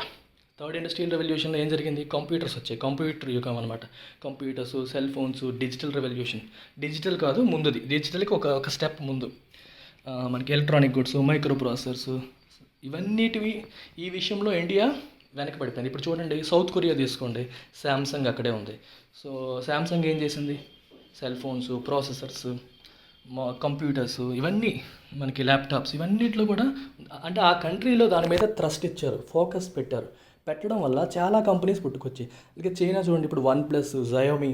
Third industrial రెవల్యూషన్లో ఏం జరిగింది? Computers వచ్చాయి, computer యుగం అనమాట. Computers, cell phones, digital revolution. Digital కాదు ముందుది, డిజిటల్కి ఒక స్టెప్ ముందు మనకి ఎలక్ట్రానిక్ గుడ్స్, మైక్రో ప్రాసెసర్స్, ఇవన్నిటివి ఈ విషయంలో ఇండియా వెనకబడిపోయింది. ఇప్పుడు చూడండి, సౌత్ కొరియా తీసుకోండి, శాంసంగ్ అక్కడే ఉంది. సో శాంసంగ్ ఏం చేసింది? సెల్ ఫోన్స్, ప్రాసెసర్స్, కంప్యూటర్స్, ఇవన్నీ మనకి ల్యాప్టాప్స్, ఇవన్నిట్లో కూడా అంటే ఆ కంట్రీలో దాని మీద థ్రస్ట్ ఇచ్చారు, ఫోకస్ పెట్టడం వల్ల చాలా కంపెనీస్ పుట్టుకొచ్చాయి. ఇక చైనా చూడండి, ఇప్పుడు OnePlus, Xiaomi,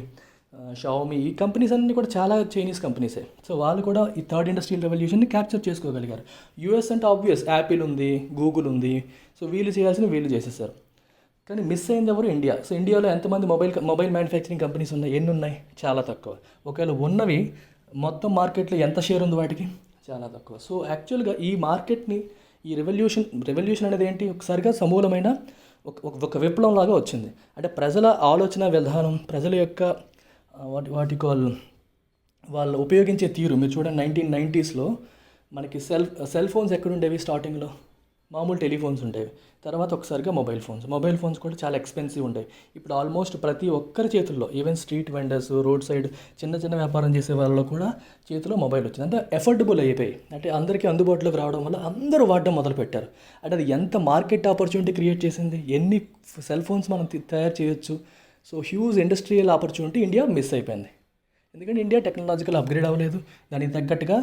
షావోమీ, ఈ కంపెనీస్ అన్నీ కూడా చాలా చైనీస్ కంపెనీసే. సో వాళ్ళు కూడా ఈ థర్డ్ ఇండస్ట్రియల్ రెవల్యూషన్ని క్యాప్చర్ చేసుకోగలిగారు. యూఎస్ అంటే ఆబ్వియస్, యాపిల్ ఉంది, గూగుల్ ఉంది, సో వీళ్ళు చేయాల్సిన వీళ్ళు చేసేసారు. కానీ మిస్ అయింది ఎవరు? ఇండియా. సో ఇండియాలో ఎంతమంది మొబైల్ మ్యానుఫ్యాక్చరింగ్ కంపెనీస్ ఉన్నాయి? ఎన్ని ఉన్నాయి? చాలా తక్కువ. ఒకవేళ ఉన్నవి మొత్తం మార్కెట్లో ఎంత షేర్ ఉంది వాటికి? చాలా తక్కువ. సో యాక్చువల్గా ఈ మార్కెట్ని, ఈ రెవల్యూషన్ అనేది ఏంటి? ఒకసారిగా సమూలమైన ఒక విప్లవం లాగా వచ్చింది. అంటే ప్రజల ఆలోచన విధానం, ప్రజల యొక్క వాటి వాళ్ళు ఉపయోగించే తీరు. మీరు చూడండి, 1990sలో మనకి సెల్ ఫోన్స్ ఎక్కడుండేవి? స్టార్టింగ్లో మామూలు టెలిఫోన్స్ ఉండేవి, తర్వాత ఒకసారిగా మొబైల్ ఫోన్స్ కూడా చాలా ఎక్స్పెన్సివ్ ఉండేవి. ఇప్పుడు ఆల్మోస్ట్ ప్రతి ఒక్కరి చేతుల్లో, even street vendors, road side చిన్న వ్యాపారం చేసే వాళ్ళలో కూడా చేతిలో మొబైల్ వచ్చింది. అంటే ఎఫోర్డబుల్ అయిపోయి, అంటే అందరికీ అందుబాటులోకి రావడం వల్ల అందరూ వాడడం మొదలుపెట్టారు. అంటే అది ఎంత మార్కెట్ ఆపర్చునిటీ క్రియేట్ చేసింది, ఎన్ని సెల్ ఫోన్స్ మనం తయారు చేయొచ్చు. So huge industrial opportunity India miss అయిపోయింది. ఎందుకంటే ఇండియా టెక్నాలజికల్ అప్గ్రేడ్ అవ్వలేదు, దానికి తగ్గట్టుగా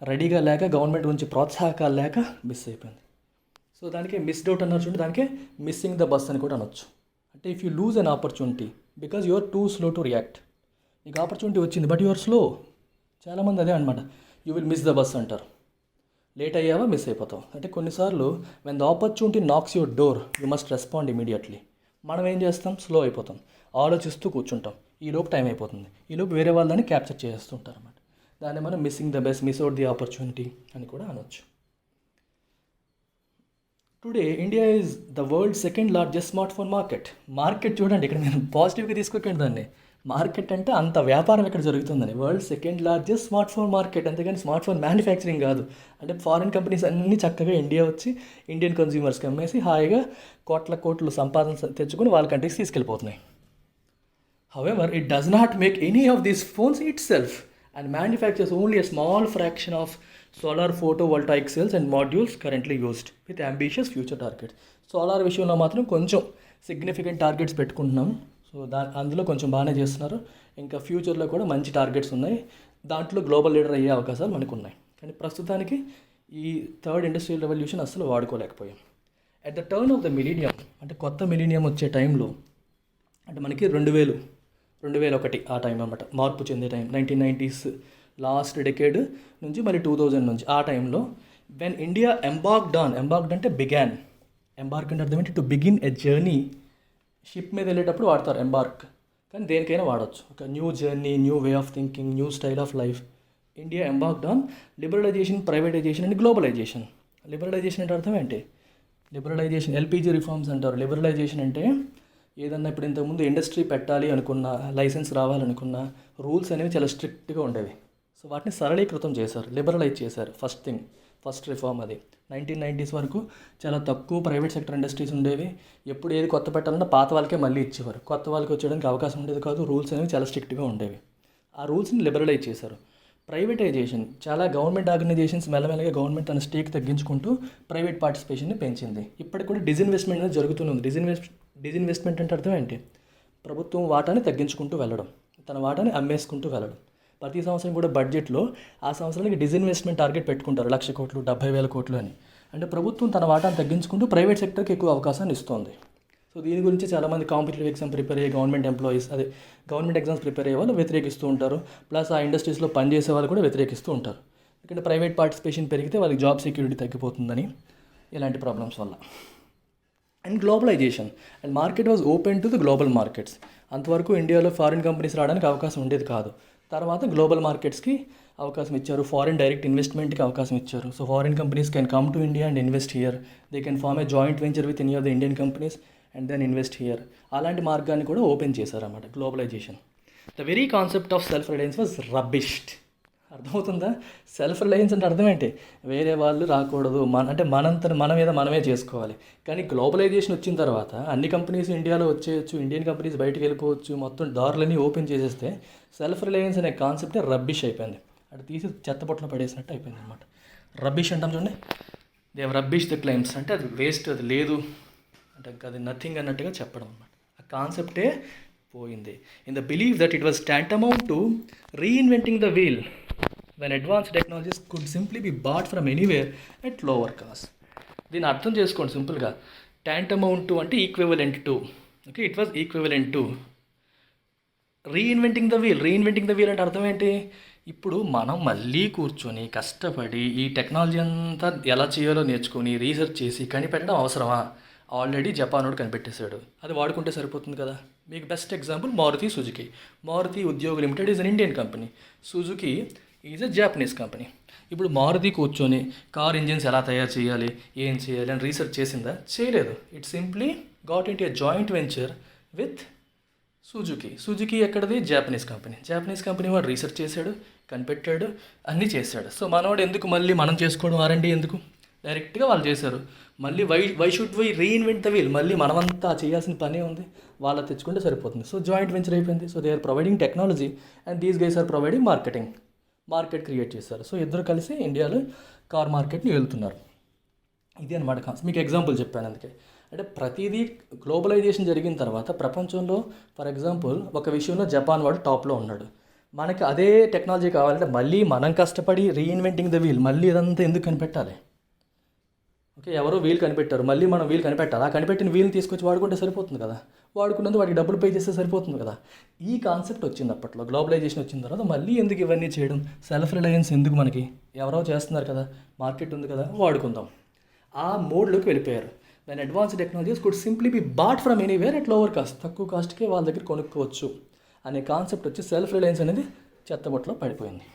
రెడీగా లేక, గవర్నమెంట్ నుంచి ప్రోత్సాహకాలు లేక మిస్ అయిపోయింది. సో దానికే మిస్డ్ అవుట్ అన్నారు చూడండి, దానికే మిస్సింగ్ ద బస్ అని కూడా అనొచ్చు. అంటే if you lose an opportunity because you are too slow to react. నీకు ఆపర్చునిటీ వచ్చింది బట్ యు ఆర్ స్లో. చాలామంది అదే అనమాట, you will miss the bus అంటారు. లేట్ అయ్యావా మిస్ అయిపోతావు. అంటే కొన్నిసార్లు when the opportunity knocks your door, you must respond immediately. మనం ఏం చేస్తాం, స్లో అయిపోతాం, ఆలోచిస్తూ కూర్చుంటాం, ఈలోపు టైం అయిపోతుంది, ఈలోపు వేరే వాళ్ళని క్యాప్చర్ చేస్తుంటారు అన్నమాట. దాన్ని మనం missing the best, miss out the opportunity అని కూడా అనొచ్చు. Today India is the world second largest smart phone market చూడండి, ఇక్కడ నేను పాజిటివ్గా తీసుకోకండి దాన్ని. మార్కెట్ అంటే అంత వ్యాపారం ఇక్కడ జరుగుతుందని. World second largest smart phone market, అంతేగాని స్మార్ట్ ఫోన్ మ్యానుఫ్యాక్చరింగ్ కాదు. అంటే ఫారిన్ కంపెనీస్ అన్నీ చక్కగా ఇండియా వచ్చి ఇండియన్ కన్జ్యూమర్స్కి అమ్మేసి హాయిగా కోట్లు సంపాదన తెచ్చుకొని వాళ్ళ countries తీసుకెళ్ళిపోతున్నాయి. However, it does not make any of these phones itself and manufactures only a small fraction of solar photovoltaic cells and modules currently used with ambitious future targets. Solar విషయంలో మాత్రం కొంచెం significant targets పెట్టుకుంటున్నాం. So అందులో కొంచెం బాగానే చేస్తున్నారు. ఇంకా ఫ్యూచర్లో కూడా మంచి టార్గెట్స్ ఉన్నాయి. దాంట్లో గ్లోబల్ లీడర్ అయ్యే అవకాశాలు మనకు ఉన్నాయి. కానీ ప్రస్తుతానికి ఈ థర్డ్ ఇండస్ట్రియల్ రెవల్యూషన్ అస్సలు వాడుకోలేకపోయాం. At the turn of the millennium, అంటే కొత్త మిలీనియం వచ్చే టైంలో, అంటే మనకి 2001 ఆ టైం అన్నమాట, మార్పు చెందే టైం, 1990s లాస్ట్ డెకేడ్ నుంచి మరి 2000 నుంచి ఆ టైంలో వెన్ ఇండియా ఎంబార్క్డ్ అంటే బిగాన్, ఎంబార్క్ అంటే అర్థం ఏంటి, to begin a journey. Ship మీద వెళ్ళేటప్పుడు వాడతారు ఎంబార్క్, కానీ దేనికైనా వాడచ్చు. ఒక new journey, new way of thinking, new style of life. India embarked on liberalisation, privatisation and globalisation. Liberalisation అంటే అర్థం ఏంటి, లిబరలైజేషన్ ఎల్పిజి రిఫార్మ్స్ అంటారు. లిబరలైజేషన్ అంటే ఏదన్నా ఇప్పుడు ఇంతకుముందు ఇండస్ట్రీ పెట్టాలి అనుకున్న, లైసెన్స్ రావాలనుకున్న రూల్స్ అనేవి చాలా స్ట్రిక్ట్గా ఉండేవి. సో వాటిని సరళీకృతం చేశారు, లిబరలైజ్ చేశారు. ఫస్ట్ రిఫార్మ్ అది. 1990s వరకు చాలా తక్కువ ప్రైవేట్ సెక్టర్ ఇండస్ట్రీస్ ఉండేవి. ఎప్పుడు ఏది కొత్త పెట్టాలన్నా పాత వాళ్ళకే మళ్ళీ ఇచ్చేవారు, కొత్త వాళ్ళకి వచ్చేయడానికి అవకాశం ఉండేది కాదు. రూల్స్ అనేవి చాలా స్ట్రిక్ట్గా ఉండేవి. ఆ రూల్స్ని లిబరలైజ్ చేశారు. ప్రైవేటైజేషన్, చాలా గవర్నమెంట్ ఆర్గనైజేషన్స్ మెల్లమెల్లగా గవర్నమెంట్ తన స్టేక్ తగ్గించుకుంటూ ప్రైవేట్ పార్టిసిపేషన్ని పెంచింది. ఇప్పటికి కూడా డిజిన్వెస్ట్మెంట్ అనేది జరుగుతూనే ఉంది. డిజిన్వెస్ట్మెంట్ అంటే అర్థం ఏంటి, ప్రభుత్వం వాటాని తగ్గించుకుంటూ వెళ్ళడం, తన వాటాని అమ్మేసుకుంటూ వెళ్ళడం. ప్రతి సంవత్సరం కూడా బడ్జెట్లో ఆ సంవత్సరానికి డిజిన్వెస్ట్మెంట్ టార్గెట్ పెట్టుకుంటారు, 1,00,000 కోట్లు, 70,000 కోట్లు అని. అంటే ప్రభుత్వం తన వాటాను తగ్గించుకుంటూ ప్రైవేట్ సెక్టర్కి ఎక్కువ అవకాశాన్ని ఇస్తుంది. సో దీని గురించి చాలామంది కాంపిటేటివ్ ఎగ్జామ్ ప్రిపేర్ అయ్యే గవర్నమెంట్ ఎగ్జామ్స్ ప్రిపేర్ అయ్యే వాళ్ళు వ్యతిరేకిస్తూ ఉంటారు. ప్లస్ ఆ ఇండస్ట్రీస్లో పనిచేసే వాళ్ళు కూడా వ్యతిరేకిస్తూ ఉంటారు. ఎందుకంటే ప్రైవేట్ పార్టిసిపేషన్ పెరిగితే వాళ్ళకి జాబ్ సెక్యూరిటీ తగ్గిపోతుందని, ఇలాంటి ప్రాబ్లమ్స్ వల్ల. And globalisation, and market was open to the global markets. అంతవరకు ఇండియాలో ఫారిన్ కంపెనీస్ రావడానికి అవకాశం ఉండేది కాదు. తర్వాత గ్లోబల్ మార్కెట్స్కి అవకాశం ఇచ్చారు, ఫారిన్ డైరెక్ట్ ఇన్వెస్ట్మెంట్కి అవకాశం ఇచ్చారు. So foreign companies can come to India and invest here. They can form a joint venture with any of the Indian companies and then invest here. అలాంటి మార్గాన్ని కూడా ఓపెన్ చేశారన్నమాట globalisation. The very concept of self reliance was rubbished. అర్థమవుతుందా? Self Reliance అంటే అర్థం ఏంటి, వేరే వాళ్ళు రాకూడదు, మన మీద మనమే చేసుకోవాలి. కానీ గ్లోబలైజేషన్ వచ్చిన తర్వాత అన్ని కంపెనీస్ ఇండియాలో వచ్చేయచ్చు, ఇండియన్ కంపెనీస్ బయటకు వెళ్ళిపోవచ్చు, మొత్తం దారులన్నీ ఓపెన్ చేసేస్తే సెల్ఫ్ రిలయన్స్ అనే కాన్సెప్టే రబ్బిష్ అయిపోయింది. అటు తీసి చెత్తపొట్లో పడేసినట్టు అయిపోయింది అనమాట. రబ్బిష్ అంటాం చూడండి, they have rubbish the claims, అంటే అది వేస్ట్, అది లేదు అంటే అది నథింగ్ అన్నట్టుగా చెప్పడం అనమాట. ఆ కాన్సెప్టే పోయింది. In the believe that it was tantamount to reinventing the wheel when advanced technologies could simply be bought from anywhere at lower cost. దీన్ని అర్థం చేసుకోండి సింపుల్గా. tantamount టు అంటే equivalent to, okay, it was equivalent to reinventing the wheel అంటే అర్థం ఏంటి, ఇప్పుడు మనం మళ్ళీ కూర్చొని కష్టపడి ఈ టెక్నాలజీ అంతా ఎలా చేయాలో నేర్చుకొని రీసెర్చ్ చేసి కనిపెట్టడం అవసరమా? ఆల్రెడీ జపానోడు కనిపెట్టేశాడు, అది వాడుకుంటే సరిపోతుంది కదా. మీకు best example Suzuki. Maruti Udyog limited is an Indian company, Suzuki is a Japanese company. ఇప్పుడు మారుతి కూర్చొని కార్ ఇంజిన్స్ ఎలా తయారు చేయాలి, ఏం చేయాలి అని రీసెర్చ్ చేసిందా? చేయలేదు. ఇట్ సింప్లీ గాట్ ఇంట్ ఏ జాయింట్ వెంచర్ విత్ సుజుకి ఎక్కడది? జాపనీస్ కంపెనీ వాడు రీసెర్చ్ చేశాడు, కనిపెట్టాడు, అన్నీ చేశాడు. సో మనవాడు మళ్ళీ మనం చేసుకోవడం, R&D ఎందుకు? డైరెక్ట్గా వాళ్ళు చేశారు. మళ్ళీ why should why reinvent the wheel? మళ్ళీ మనమంతా చేయాల్సిన పనే ఉంది, వాళ్ళ తెచ్చుకుంటే సరిపోతుంది. సో జాయింట్ వెంచర్ అయిపోయింది. So they are providing technology and these guys are providing market create చేశారు. సో ఇద్దరు కలిసి ఇండియాలో కార్ మార్కెట్ని వెళ్తున్నారు. ఇది అనమాట కాన్సెప్ట్. మీకు ఎగ్జాంపుల్ చెప్పాను అందుకే. అంటే ప్రతిదీ గ్లోబలైజేషన్ జరిగిన తర్వాత ప్రపంచంలో ఫర్ ఎగ్జాంపుల్ ఒక విషయంలో జపాన్ వాడు టాప్లో ఉన్నాడు. మనకి అదే టెక్నాలజీ కావాలంటే మళ్ళీ మనం కష్టపడి రీఇన్వెంటింగ్ ద వీల్, మళ్ళీ ఇదంతా ఎందుకు కనిపెట్టాలి? ఓకే, ఎవరో వీల్ కనిపెట్టారు, మళ్ళీ మనం వీల్ కనిపెట్టాలి. ఆ కనిపెట్టిన వీల్ని తీసుకొచ్చి వాడుకుంటే సరిపోతుంది కదా, వాడుకున్నందుకు వాటికి డబ్బులు పే చేస్తే సరిపోతుంది కదా. ఈ కాన్సెప్ట్ వచ్చింది అప్పట్లో. గ్లోబలైజేషన్ వచ్చిన తర్వాత మళ్ళీ ఎందుకు ఇవన్నీ చేయడం, సెల్ఫ్ రిలయన్స్ ఎందుకు మనకి, ఎవరో చేస్తున్నారు కదా, మార్కెట్ ఉంది కదా, వాడుకుందాం, ఆ మోడ్లోకి వెళ్ళిపోయారు. When advanced technologies could simply be bought from anywhere at lower cost, తక్కువ కాస్ట్కే వాళ్ళ దగ్గర కొనుక్కోవచ్చు అనే కాన్సెప్ట్ వచ్చి సెల్ఫ్ రిలయన్స్ అనేది చెత్తబొట్లో పడిపోయింది.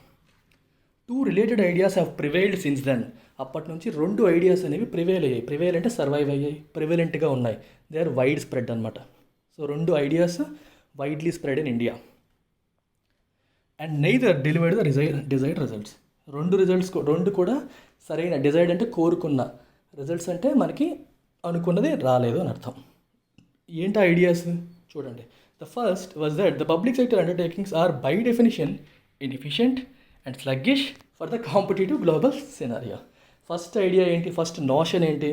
2 related ideas have prevailed since then. అప్పటి నుంచి 2 ఐడియాస్ అనేవి ప్రివైల్ అయ్యాయి. ప్రివైల్ అంటే సర్వైవ్ అయ్యాయి, ప్రివైలెంట్గా ఉన్నాయి. దే ఆర్ వైడ్ స్ప్రెడ్ అనమాట. So 2 ideas widely spread in India and neither delivered the desired results. 2 కూడా సరైన, డిజైర్డ్ అంటే కోరుకున్న, రిజల్ట్స్ అంటే మనకి అనుకున్నది రాలేదు అని అర్థం. ఏంటి ఐడియాస్ చూడండి. The first was that the public sector undertakings are by definition inefficient and sluggish for the competitive global scenario. First idea ఏంటి, ఫస్ట్ నోషన్ ఏంటి,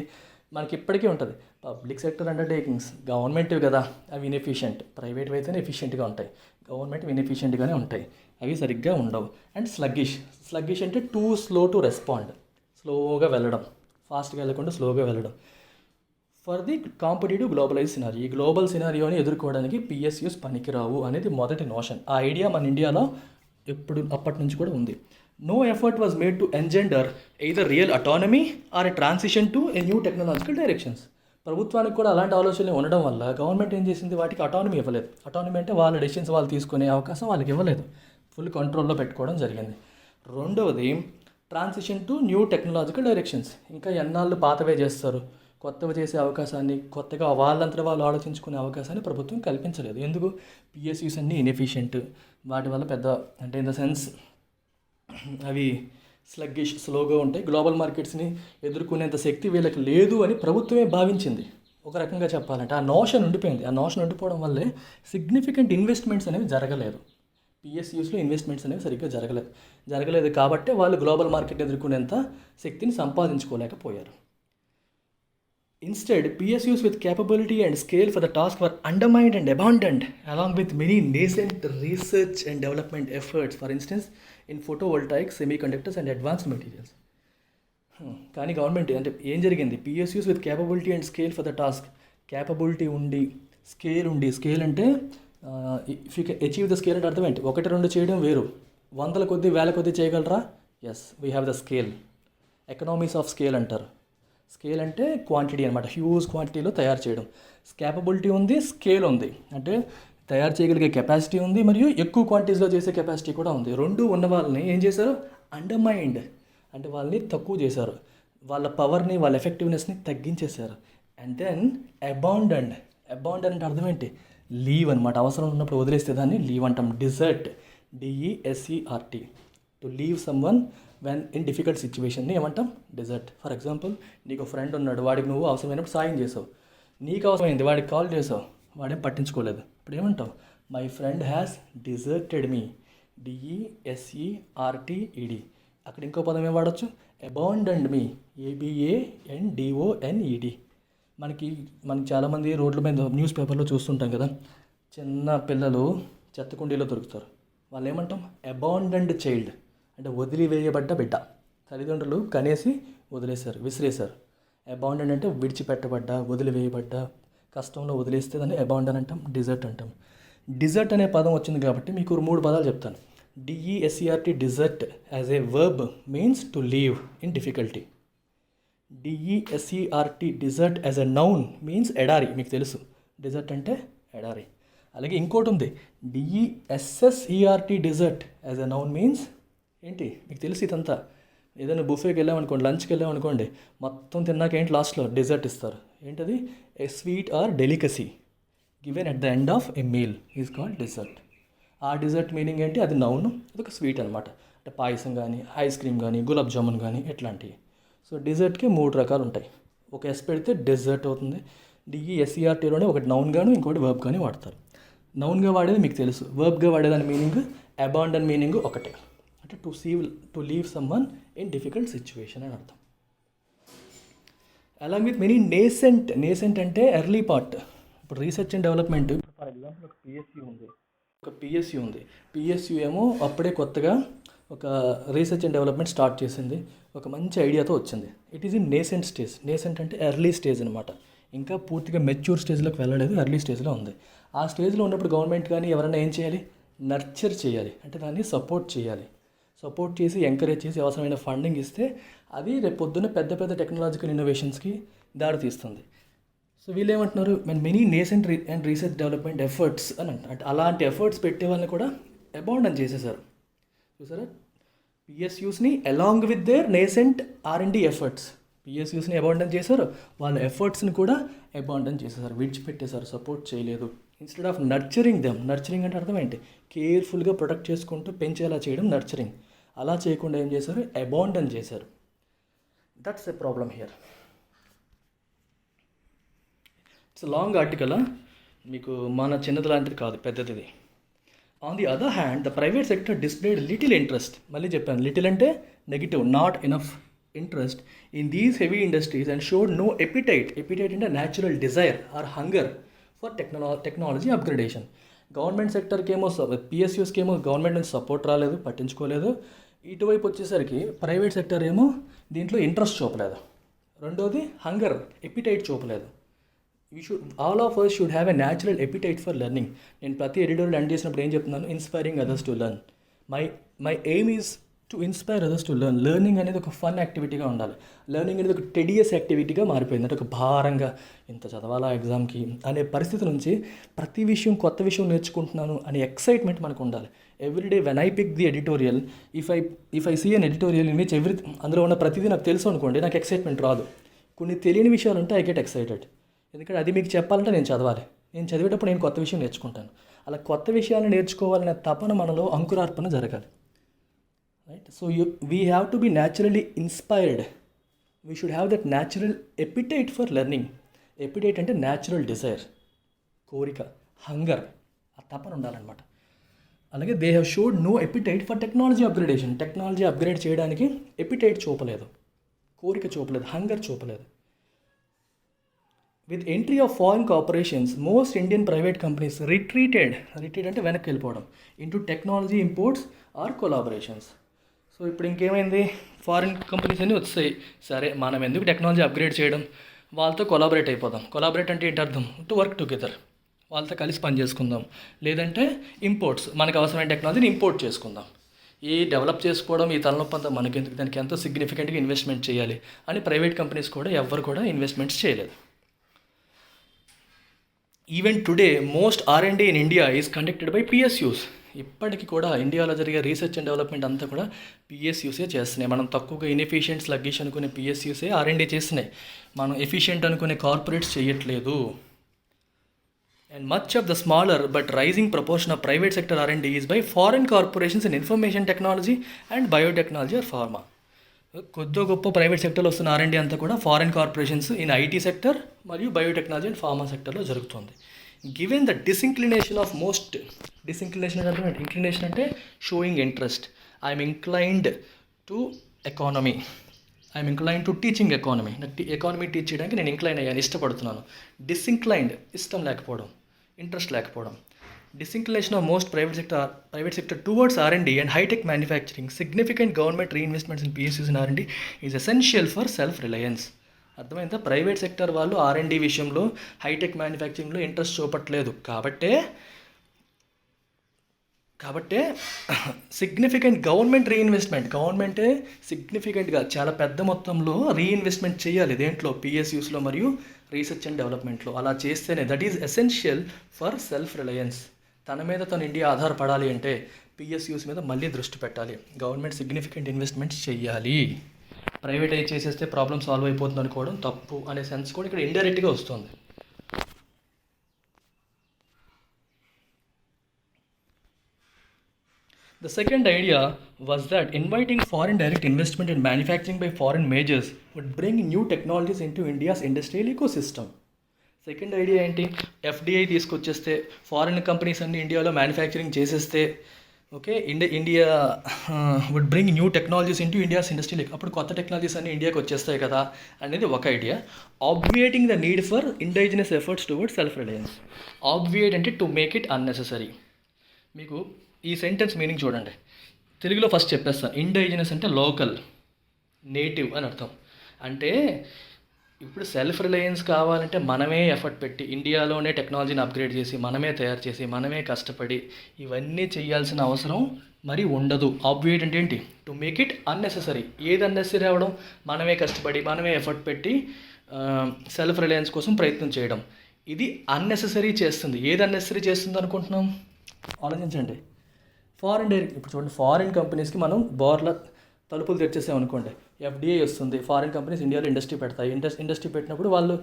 మనకి ఇప్పటికీ ఉంటుంది. పబ్లిక్ సెక్టర్ అండర్టేకింగ్స్ గవర్నమెంట్ కదా, అవి ఇన్ఎఫిషియంట్. ప్రైవేట్ అయితేనే ఎఫిషియెంట్గా ఉంటాయి, గవర్నమెంట్ ఇన్ఎఫిషియెంట్గానే ఉంటాయి, అవి సరిగ్గా ఉండవు. అండ్ స్లగ్గిష్ అంటే టూ స్లో టు రెస్పాండ్, స్లోగా వెళ్ళడం, ఫాస్ట్గా వెళ్ళకుండా స్లోగా వెళ్ళడం. For the competitive globalise scenario, ఈ గ్లోబల్ సినారియోని ఎదుర్కోవడానికి పిఎస్యూస్ పనికిరావు అనేది మొదటి నోషన్. ఆ ఐడియా మన ఇండియాలో అప్పటి నుంచి కూడా ఉంది. No effort was made to engender either real autonomy or a transition to a new technological directions. ప్రభుత్వానికి కూడా అలాంటి ఆలోచనలు ఉండడం వల్ల గవర్నమెంట్ ఏం చేసింది, వాటికి అటానమీ ఇవ్వలేదు. అటానమీ అంటే వాళ్ళ డెసిషన్స్ వాళ్ళు తీసుకునే అవకాశం వాళ్ళకి ఇవ్వలేదు, ఫుల్ కంట్రోల్లో పెట్టుకోవడం జరిగింది. రెండవది transition to new technological directions. ఇంకా ఎన్నాళ్ళు పాతవే చేస్తారు, కొత్తవి చేసే అవకాశాన్ని, కొత్తగా వాళ్ళంతా వాళ్ళు ఆలోచించుకునే అవకాశాన్ని ప్రభుత్వం కల్పించలేదు. ఎందుకు, పిఎస్యూస్ అన్నీ ఇన్ఎఫిషియంట్, వాటి వల్ల పెద్ద అంటే ఇన్ ద సెన్స్ అవి స్లగ్గిష్, స్లోగా ఉంటాయి, గ్లోబల్ మార్కెట్స్ని ఎదుర్కొనేంత శక్తి వీళ్ళకి లేదు అని ప్రభుత్వమే భావించింది. ఒక రకంగా చెప్పాలంటే ఆ నోషన్ ఉండిపోయింది. ఆ నోషన్ ఉండిపోవడం వల్లే సిగ్నిఫికెంట్ ఇన్వెస్ట్మెంట్స్ అనేవి జరగలేదు. పిఎస్యూస్లో ఇన్వెస్ట్మెంట్స్ అనేవి సరిగ్గా జరగలేదు కాబట్టి వాళ్ళు గ్లోబల్ మార్కెట్ ఎదుర్కొనేంత శక్తిని సంపాదించుకోలేకపోయారు. Instead, PSUs with capability and scale for the task were undermined and abandoned, along with many nascent research and development efforts, for instance, in photovoltaics, semiconductors and advanced materials. కానీ government అంటే ఏం జరిగింది, PSUs with capability and scale for the task, capability ఉండి scale అంటే if you can achieve the scale అంటే అర్థం ఏంటి, 1-2 చేయడం వేరు, 100 కొద్దీ 1000 కొద్దీ చేయగలరా, yes we have the scale. Economies of scale అంటారు. స్కేల్ అంటే క్వాంటిటీ అనమాట, హ్యూజ్ క్వాంటిటీలో తయారు చేయడం. క్యాపబిలిటీ ఉంది, స్కేల్ ఉంది, అంటే తయారు చేయగలిగే కెపాసిటీ ఉంది, మరియు ఎక్కువ క్వాంటిటీస్లో చేసే కెపాసిటీ కూడా ఉంది. 2 ఉన్న వాళ్ళని ఏం చేశారు, అండర్మైండ్ అంటే వాళ్ళని తక్కువ చేశారు, వాళ్ళ పవర్ని, వాళ్ళ ఎఫెక్టివ్నెస్ని తగ్గించేశారు. అండ్ దెన్ అబాండన్ అంటే అర్థం ఏంటి, లీవ్ అనమాట. అవసరం ఉన్నప్పుడు వదిలేస్తే దాన్ని లీవ్ అంటాం. Desert, DESERT, to leave someone when in difficult సిచ్యువేషన్ని ఏమంటాం, డిజర్ట్. ఫర్ ఎగ్జాంపుల్, నీకు ఫ్రెండ్ ఉన్నాడు, వాడికి నువ్వు అవసరమైనప్పుడు సాయం చేసావు, నీకు అవసరమైంది, వాడికి కాల్ చేసావు, వాడేం పట్టించుకోలేదు, ఇప్పుడు ఏమంటావు, my friend has deserted me, DESERTED. అక్కడ ఇంకో పదం ఏం వాడచ్చు, అబాండన్డ్ మీ, ABANDONED. మనకి చాలామంది రోడ్ల మీద న్యూస్ పేపర్లో చూస్తుంటాం కదా, చిన్న పిల్లలు చెత్తకుండీలో దొరుకుతారు, వాళ్ళు ఏమంటాం, అబాండన్డ్ చైల్డ్ అంటే వదిలివేయబడ్డ బిడ్డ. తల్లిదండ్రులు కనేసి వదిలేశారు, విసిరేశారు. అబాండన్ అంటే విడిచిపెట్టబడ్డ, వదిలివేయబడ్డ, కష్టంలో వదిలేస్తే దాన్ని అబాండన్ అంటాం. డిజర్ట్ అంటాం. డిజర్ట్ అనే పదం వచ్చింది కాబట్టి మీకు 3 పదాలు చెప్తాను. DESERT, desert as a verb means to leave in difficulty. DESERT, desert as a noun means ఎడారి, మీకు తెలుసు డిజర్ట్ అంటే ఎడారి. అలాగే ఇంకోటి ఉంది, DESSERT, dessert as a noun means ఏంటి, మీకు తెలుసు ఇదంతా. ఏదైనా బుఫేకి వెళ్ళామనుకోండి, లంచ్కి వెళ్ళామనుకోండి, మొత్తం తిన్నాక ఏంటి లాస్ట్లో డిజర్ట్ ఇస్తారు. ఏంటది, a sweet or delicacy given at the end of a meal is called dessert. ఆ డిజర్ట్ మీనింగ్ ఏంటి, అది నౌన్, అదొక స్వీట్ అనమాట. అంటే పాయసం కానీ, ఐస్ క్రీమ్ కానీ, గులాబ్ జామున్ కానీ ఇట్లాంటివి. సో డిజర్ట్కి 3 రకాలు ఉంటాయి. ఒక ఎస్ పెడితే డెజర్ట్ అవుతుంది. DESERTలోనే ఒకటి నౌన్ గాను, ఇంకోటి వర్బ్ కానీ వాడతారు. నౌన్గా వాడేది మీకు తెలుసు, వర్బ్గా వాడేదాని మీనింగ్ అబాండన్ మీనింగ్ ఒకటే, అంటే to leave someone in difficult situation అని అర్థం. అలాంగ్ విత్ మెనీ నేసెంట్ అంటే ఎర్లీ పార్ట్. ఇప్పుడు research and development, for example ఒక పిఎస్యూ ఉంది. పిఎస్యూ ఏమో అప్పుడే కొత్తగా ఒక రీసెర్చ్ అండ్ డెవలప్మెంట్ స్టార్ట్ చేసింది, ఒక మంచి ఐడియాతో వచ్చింది. It is in nascent stage. Nascent అంటే ఎర్లీ స్టేజ్ అనమాట, ఇంకా పూర్తిగా మెచ్యూర్ స్టేజ్లోకి వెళ్ళలేదు, ఎర్లీ స్టేజ్లో ఉంది. ఆ స్టేజ్లో ఉన్నప్పుడు గవర్నమెంట్ కానీ ఎవరైనా ఏం చేయాలి, నర్చర్ చేయాలి, అంటే దాన్ని సపోర్ట్ చేసి ఎంకరేజ్ చేసి అవసరమైన ఫండింగ్ ఇస్తే అది రేపు పొద్దున్న పెద్ద టెక్నాలజికల్ ఇన్నోవేషన్స్కి దారి తీస్తుంది. సో వీళ్ళు ఏమంటున్నారు, many nascent and research development efforts అని అంటే అలాంటి ఎఫర్ట్స్ పెట్టే వాళ్ళని కూడా అబాండన్ చేసేసారు. చూసారా, పిఎస్యూస్ని along with their nascent R&D efforts, పిఎస్యూస్ని అబాండన్ చేశారు, వాళ్ళ ఎఫర్ట్స్ని కూడా అబాండన్ చేసేసారు, విడిచిపెట్టేశారు, సపోర్ట్ చేయలేదు. Instead of nurturing them, nurturing అంటే అర్థం ఏంటి, కేర్ఫుల్గా ప్రొటెక్ట్ చేసుకుంటూ పెంచేలా చేయడం నర్చరింగ్. అలా చేయకుండా ఏం చేశారు, అబాండన్ చేశారు. That's a problem here. It's long article, మీకు మన చిన్నది లాంటిది కాదు, పెద్దది. On the other hand the private sector displayed little interest, మళ్ళీ చెప్పాను లిటిల్ అంటే negative, not enough interest in these heavy industries and showed no appetite అంటే natural desire or hunger for technology upgradation. Government సెక్టర్కి ఏమో పిఎస్యూస్కి ఏమో government నుంచి support రాలేదు, పట్టించుకోలేదు. ఇటువైపు వచ్చేసరికి ప్రైవేట్ సెక్టర్ ఏమో దీంట్లో ఇంట్రెస్ట్ చూపలేదు. రెండోది హంగర్, ఎపిటైట్ చూపలేదు. All of us should have a natural appetite for learning. నేను ప్రతి ఎడిటోరియల్ ఎండ్ చేసినప్పుడు ఏం చెప్తున్నాను, inspiring others to learn. My aim is to inspire others to learn. Learning అనేది ఒక ఫన్ యాక్టివిటీగా ఉండాలి. లెర్నింగ్ అనేది ఒక టెడియస్ యాక్టివిటీగా మారిపోయింది, అంటే ఒక భారంగా ఇంత చదవాలా ఎగ్జామ్కి అనే పరిస్థితి నుంచి ప్రతి విషయం కొత్త విషయం నేర్చుకుంటున్నాను అనే ఎక్సైట్మెంట్ మనకు ఉండాలి. Everyday when I pick the editorial, if I see an editorial in which అందులో ఉన్న ప్రతిదీ నాకు తెలుసు అనుకోండి, నాకు ఎక్సైట్మెంట్ రాదు. కొన్ని తెలియని విషయాలు ఉంటే ఐ గెట్ ఎక్సైటెడ్, ఎందుకంటే అది మీకు చెప్పాలంటే నేను చదవాలి. నేను చదివేటప్పుడు నేను కొత్త విషయం నేర్చుకుంటాను. అలా కొత్త విషయాన్ని నేర్చుకోవాలనే తపన మనలో అంకురార్పణ జరగాలి. Right, so we have to be naturally inspired. We should have that natural appetite for learning. Appetite అంటే న్యాచురల్ డిజైర్, కోరిక, హంగర్, ఆ తపన ఉండాలన్నమాట. అలాగే they have showed no appetite for technology upgradation. Technology upgrade చేయడానికి ఎపిటైట్ చూపలేదు, కోరిక చూపలేదు, హంగర్ చూపలేదు. With entry of foreign corporations, most Indian private companies retreated అంటే వెనక్కి వెళ్ళిపోవడం, into technology imports or collaborations. So ఇప్పుడు ఇంకేమైంది, ఫారిన్ కంపెనీస్ అన్నీ వచ్చాయి. సరే, మనం ఎందుకు టెక్నాలజీ అప్గ్రేడ్ చేయడం, వాళ్ళతో కొలాబరేట్ అయిపోదాం. కొలాబరేట్ అంటే ఏంటి అర్థం, టు వర్క్ టుగెదర్, వాళ్ళతో కలిసి పని చేసుకుందాం. లేదంటే ఇంపోర్ట్స్, మనకు అవసరమైన టెక్నాలజీని ఇంపోర్ట్ చేసుకుందాం. ఈ డెవలప్ చేసుకోవడం, ఈ తలనొప్పి అంతా మనకెందుకు, దానికి ఎంతో సిగ్నిఫికెంట్గా ఇన్వెస్ట్మెంట్ చేయాలి అని ప్రైవేట్ కంపెనీస్ కూడా ఎవ్వరు కూడా ఇన్వెస్ట్మెంట్స్ చేయలేదు. Even today most R&D in India is conducted by PSUs. ఇప్పటికీ కూడా ఇండియాలో జరిగే రీసెర్చ్ అండ్ డెవలప్మెంట్ అంతా కూడా పిఎస్యూసే చేస్తున్నాయి. మనం తక్కువగా ఇన్ఎఫిషియెంట్ స్లగ్గిష్ అనుకునే పిఎస్యూసే R&D చేస్తున్నాయి. మనం ఎఫిషియెంట్ అనుకునే కార్పొరేట్స్ చేయట్లేదు. And much of the smaller but rising proportion of private sector R&D is by foreign corporations in information technology and biotechnology or pharma. కొద్ది గొప్ప ప్రైవేట్ సెక్టర్లో వస్తున్న R&D అంతా కూడా foreign corporations in IT sector మరియు biotechnology and pharma సెక్టర్లో జరుగుతుంది. Given the disinclination of most, disinclination అంటే ఇంక్లినేషన్ అంటే showing interest. I'm inclined to economy, I'm inclined to teaching economy. నాకు ఎకానమీ టీచ్ చేయడానికి నేను ఇంక్లైన్ అయ్యాను, ఇష్టపడుతున్నాను. డిసిన్క్లైన్డ్, ఇష్టం లేకపోవడం, ఇంట్రెస్ట్ లేకపోవడం. Disinclination of most private sector towards R&D and high-tech manufacturing. Significant government reinvestments in PSUs and R&D is essential for self-reliance. అర్థమైందా, private sector వాళ్ళు R&D విషయంలో, హైటెక్ మ్యానుఫ్యాక్చరింగ్లో ఇంట్రెస్ట్ చూపట్లేదు కాబట్టే సిగ్నిఫికెంట్ గవర్నమెంట్ రీఇన్వెస్ట్మెంట్, గవర్నమెంటే సిగ్నిఫికెంట్గా చాలా పెద్ద మొత్తంలో రీఇన్వెస్ట్మెంట్ చేయాలి దేంట్లో, పిఎస్యూస్లో మరియు రీసెర్చ్ అండ్ డెవలప్మెంట్లో. అలా చేస్తేనే that is essential for self Reliance. తన మీద తను ఇండియా ఆధారపడాలి అంటే పిఎస్యూస్ మీద మళ్ళీ దృష్టి పెట్టాలి. గవర్నమెంట్ సిగ్నిఫికెంట్ ఇన్వెస్ట్మెంట్స్ చేయాలి. ప్రైవేటైజ్ చేసేస్తే ప్రాబ్లమ్ సాల్వ్ అయిపోతుంది అనుకోవడం తప్పు అనే సెన్స్ కూడా ఇక్కడ ఇండైరెక్ట్గా వస్తుంది. The second idea was that inviting foreign direct investment in manufacturing by foreign majors would bring new technologies into India's industrial ecosystem. Second idea ఏంటి, FDI తీసుకొచ్చేస్తే, ఫారిన్ కంపెనీస్ అన్ని ఇండియాలో మ్యానుఫ్యాక్చరింగ్ చేసేస్తే, okay, India would bring new technologies into India's industry. అప్పుడు కొత్త technologies అన్ని ఇండియాకి వచ్చేస్తాయి కదా అనేది ఒక idea. Obviating the need for indigenous efforts towards self reliance. Obviate అంటే టు మేక్ ఇట్ అన్నెసెసరీ. మీకు ఈ సెంటెన్స్ మీనింగ్ చూడండి, తెలుగులో ఫస్ట్ చెప్పేస్తాను. ఇండైజినస్ అంటే లోకల్, నేటివ్ అని అర్థం. అంటే ఇప్పుడు సెల్ఫ్ రిలయన్స్ కావాలంటే మనమే ఎఫర్ట్ పెట్టి ఇండియాలోనే టెక్నాలజీని అప్గ్రేడ్ చేసి, మనమే తయారు చేసి, మనమే కష్టపడి ఇవన్నీ చేయాల్సిన అవసరం మరి ఉండదు. ఆబ్వియేట్ అంటే ఏంటి, టు మేక్ ఇట్ అన్నెసెసరీ. ఏది అన్నెసరీ అవ్వడం, మనమే కష్టపడి, మనమే ఎఫర్ట్ పెట్టి సెల్ఫ్ రిలయన్స్ కోసం ప్రయత్నం చేయడం. ఇది అన్నెసెసరీ చేస్తుంది. ఏది అన్నెసరీ చేస్తుంది అనుకుంటున్నాం? ఆలోచించండి. ఫారిన్ డైరెక్ట్ ఇప్పుడు చూడండి, ఫారిన్ కంపెనీస్కి మనం బోర్ల తలుపులు తెరిచేసాం అనుకోండి, ఎఫ్డిఐ వస్తుంది. ఫారిన్ కంపెనీస్ ఇండియాలో ఇండస్ట్రీ పెడతాయి. ఇండస్ట్రీ పెట్టినప్పుడు వాళ్ళు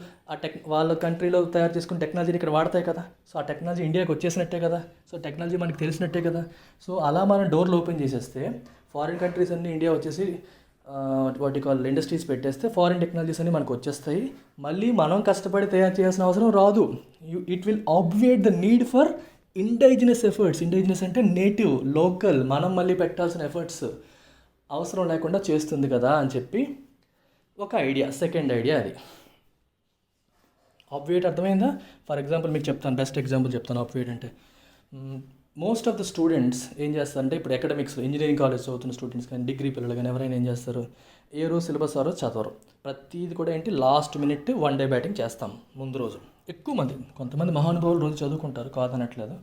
వాళ్ళ కంట్రీలో తయారు చేసుకున్న టెక్నాలజీని ఇక్కడ వాడతాయి కదా. సో ఆ టెక్నాలజీ ఇండియాకి వచ్చేసినట్టే కదా. సో టెక్నాలజీ మనకి తెలిసినట్టే కదా. సో అలా మనం డోర్లు ఓపెన్ చేసేస్తే ఫారిన్ కంట్రీస్ అన్నీ ఇండియా వచ్చేసి వాటి కాల్ ఇండస్ట్రీస్ పెట్టేస్తే ఫారిన్ టెక్నాలజీస్ అన్నీ మనకు వచ్చేస్తాయి. మళ్ళీ మనం కష్టపడి తయారు చేయాల్సిన అవసరం రాదు. It will obviate the need for indigenous efforts. Indigenous అంటే నేటివ్, లోకల్, మనం మళ్ళీ పెట్టాల్సిన ఎఫర్ట్స్ అవసరం లేకుండా చేస్తుంది కదా అని చెప్పి ఒక ఐడియా. సెకండ్ ఐడియా అది. ఆబ్వియేట్ అర్థమైందా? ఫర్ ఎగ్జాంపుల్ మీకు చెప్తాను, బెస్ట్ ఎగ్జాంపుల్ చెప్తాను ఆబ్వియేట్ అంటే. మోస్ట్ ఆఫ్ ద స్టూడెంట్స్ ఏం చేస్తారంటే, ఇప్పుడు అకాడమిక్స్ ఇంజనీరింగ్ కాలేజ్ చదువుతున్న స్టూడెంట్స్ కానీ డిగ్రీ పిల్లలు కానీ ఎవరైనా ఏం చేస్తారు, ఏ రోజు సిలబస్ ఆ రోజు చదవరు. ప్రతిది కూడా ఏంటి, last minute one day batting చేస్తాం ముందు రోజు. ఎక్కువ మంది, కొంతమంది మహానుభావులు రోజు చదువుకుంటారు, కాదనట్లేదు,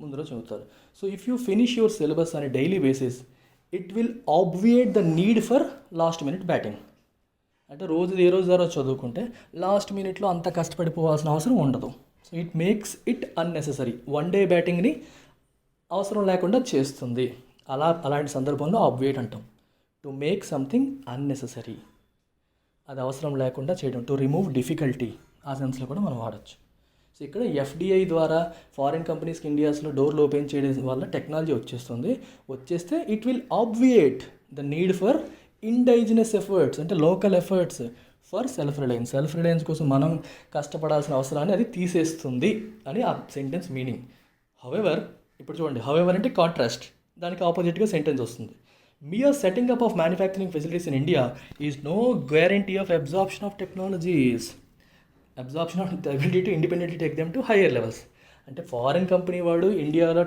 ముందు రోజు చదువుతారు. So if you finish your syllabus on a daily basis, it will obviate the need for last minute batting. అంటే రోజు ఏ రోజు ఆ రోజు చదువుకుంటే లాస్ట్ మినిట్లో అంత కష్టపడిపోవాల్సిన అవసరం ఉండదు. So it makes it unnecessary. One day బ్యాటింగ్ని అవసరం లేకుండా చేస్తుంది. అలాంటి సందర్భంలో ఆబ్వియేట్ అంటాం. టు మేక్ సంథింగ్ అన్నెసెసరీ, అది అవసరం లేకుండా చేయడం. టు రిమూవ్ డిఫికల్టీ, ఆ సెన్స్లో కూడా మనం వాడచ్చు. సో ఇక్కడ ఎఫ్డిఐ ద్వారా ఫారిన్ కంపెనీస్కి ఇండియాస్లో డోర్లు ఓపెన్ చేయడం వల్ల టెక్నాలజీ వచ్చేస్తే it will obviate the need for indigenous efforts, అంటే local efforts for self reliance. Self reliance కోసం మనం కష్టపడాల్సిన అవసరాన్ని అది తీసేస్తుంది అని ఆ సెంటెన్స్ మీనింగ్. హౌఎవర్, ఇప్పుడు చూడండి, హౌఎవర్ అంటే కాంట్రాస్ట్, దానికి ఆపోజిట్గా సెంటెన్స్ వస్తుంది. Mere setting up of manufacturing facilities in India is no guarantee of absorption of technologies. Absorption of the ability to independently take them to higher levels. అంటే foreign company వాడు ఇండియాలో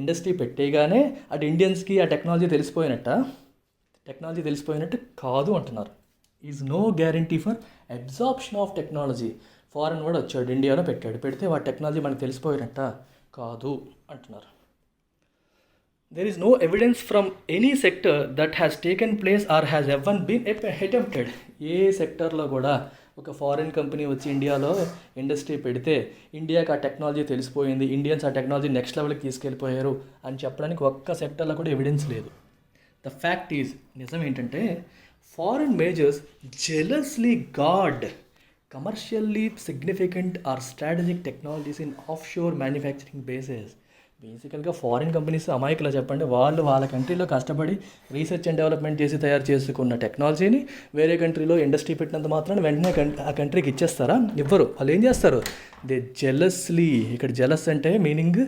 industry పెట్టేగానే అటు ఇండియన్స్కి ఆ technology తెలిసిపోయినట్టు కాదు అంటున్నారు. Is no guarantee for absorption of technology. Foreign వాడు వచ్చాడు, ఇండియాలో పెడితే వాడి టెక్నాలజీ మనకు తెలిసిపోయినట్ట కాదు అంటున్నారు. There is no evidence from any sector that has taken place or has ever been attempted. ఏ సెక్టర్లో కూడా ఒక ఫారిన్ కంపెనీ వచ్చి ఇండియాలో ఇండస్ట్రీ పెడితే ఇండియాకి ఆ టెక్నాలజీ తెలిసిపోయింది, ఇండియన్స్ ఆ టెక్నాలజీ నెక్స్ట్ లెవెల్కి తీసుకెళ్ళిపోయారు అని చెప్పడానికి ఒక్క సెక్టర్లో కూడా ఎవిడెన్స్ లేదు. ద ఫ్యాక్ట్ ఈజ్, నిజం ఏంటంటే, foreign majors jealously guard commercially significant or strategic technologies in offshore manufacturing bases. బేసికల్గా ఫారిన్ కంపెనీస్ అమాయకులా చెప్పండి, వాళ్ళు వాళ్ళ కంట్రీలో కష్టపడి రీసెర్చ్ అండ్ డెవలప్మెంట్ చేసి తయారు చేసుకున్న టెక్నాలజీని వేరే కంట్రీలో ఇండస్ట్రీ పెట్టినంత మాత్రాన వెంటనే ఆ కంట్రీకి ఇచ్చేస్తారా? ఇవ్వరు. వాళ్ళు ఏం చేస్తారు, దే జెలస్లీ. ఇక్కడ జెలస్ అంటే మీనింగ్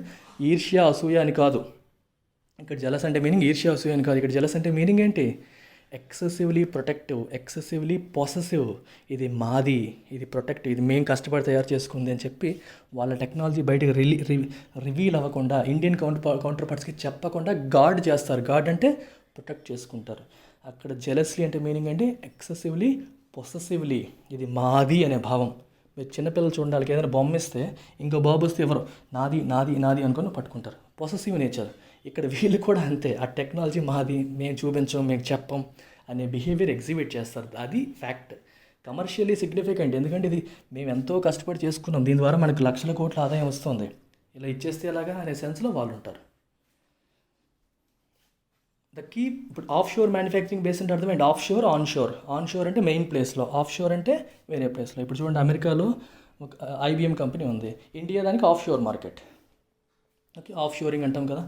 ఈర్ష్య అసూయ అని కాదు. ఇక్కడ జెలస్ అంటే మీనింగ్ ఈర్ష్య అసూయ అని కాదు. ఇక్కడ జెలస్ అంటే మీనింగ్ ఏంటి, ఎక్సెసివ్లీ ప్రొటెక్టివ్, ఎక్సెసివ్లీ పొసెసివ్. ఇది మాది, ఇది ప్రొటెక్టివ్, ఇది మేము కష్టపడి తయారు చేసుకుంది అని చెప్పి వాళ్ళ టెక్నాలజీ బయటకు రివీల్ అవ్వకుండా, ఇండియన్ కౌంటర్ పార్ట్స్కి చెప్పకుండా గార్డ్ చేస్తారు. గార్డ్ అంటే ప్రొటెక్ట్ చేసుకుంటారు. అక్కడ జెలస్లీ అంటే మీనింగ్ అంటే ఎక్సెసివ్లీ పొసెసివ్లీ, ఇది మాది అనే భావం. మీరు చిన్నపిల్లలు చూడాలి, ఏదైనా బొమ్మ ఇస్తే ఇంకో బాబు వస్తే ఎవరు నాది నాది నాది అనుకొని పట్టుకుంటారు. Possessive nature. ఇక్కడ వీళ్ళు కూడా అంతే, ఆ టెక్నాలజీ మాది, మేము చూపించాం, మేము చెప్పం అనే బిహేవియర్ ఎగ్జిబిట్ చేస్తారు. అది ఫ్యాక్ట్. కమర్షియల్లీ సిగ్నిఫికెంట్, ఎందుకంటే ఇది మేము ఎంతో కష్టపడి చేసుకున్నాం, దీని ద్వారా మనకు లక్షల కోట్ల ఆదాయం వస్తుంది, ఇలా ఇచ్చేస్తే ఎలాగా అనే సెన్స్లో వాళ్ళు ఉంటారు. ద కీ, ఇప్పుడు ఆఫ్ షోర్ మ్యానుఫ్యాక్చరింగ్ బేస్ అంటే అర్థమైంది. Offshore, onshore. Onshore అంటే మెయిన్ ప్లేస్లో, ఆఫ్ షోర్ అంటే వేరే ప్లేస్లో. ఇప్పుడు చూడండి, అమెరికాలో ఒక IBM కంపెనీ ఉంది, ఇండియా దానికి of sure market. Okay, of shoring అంటాం కదా.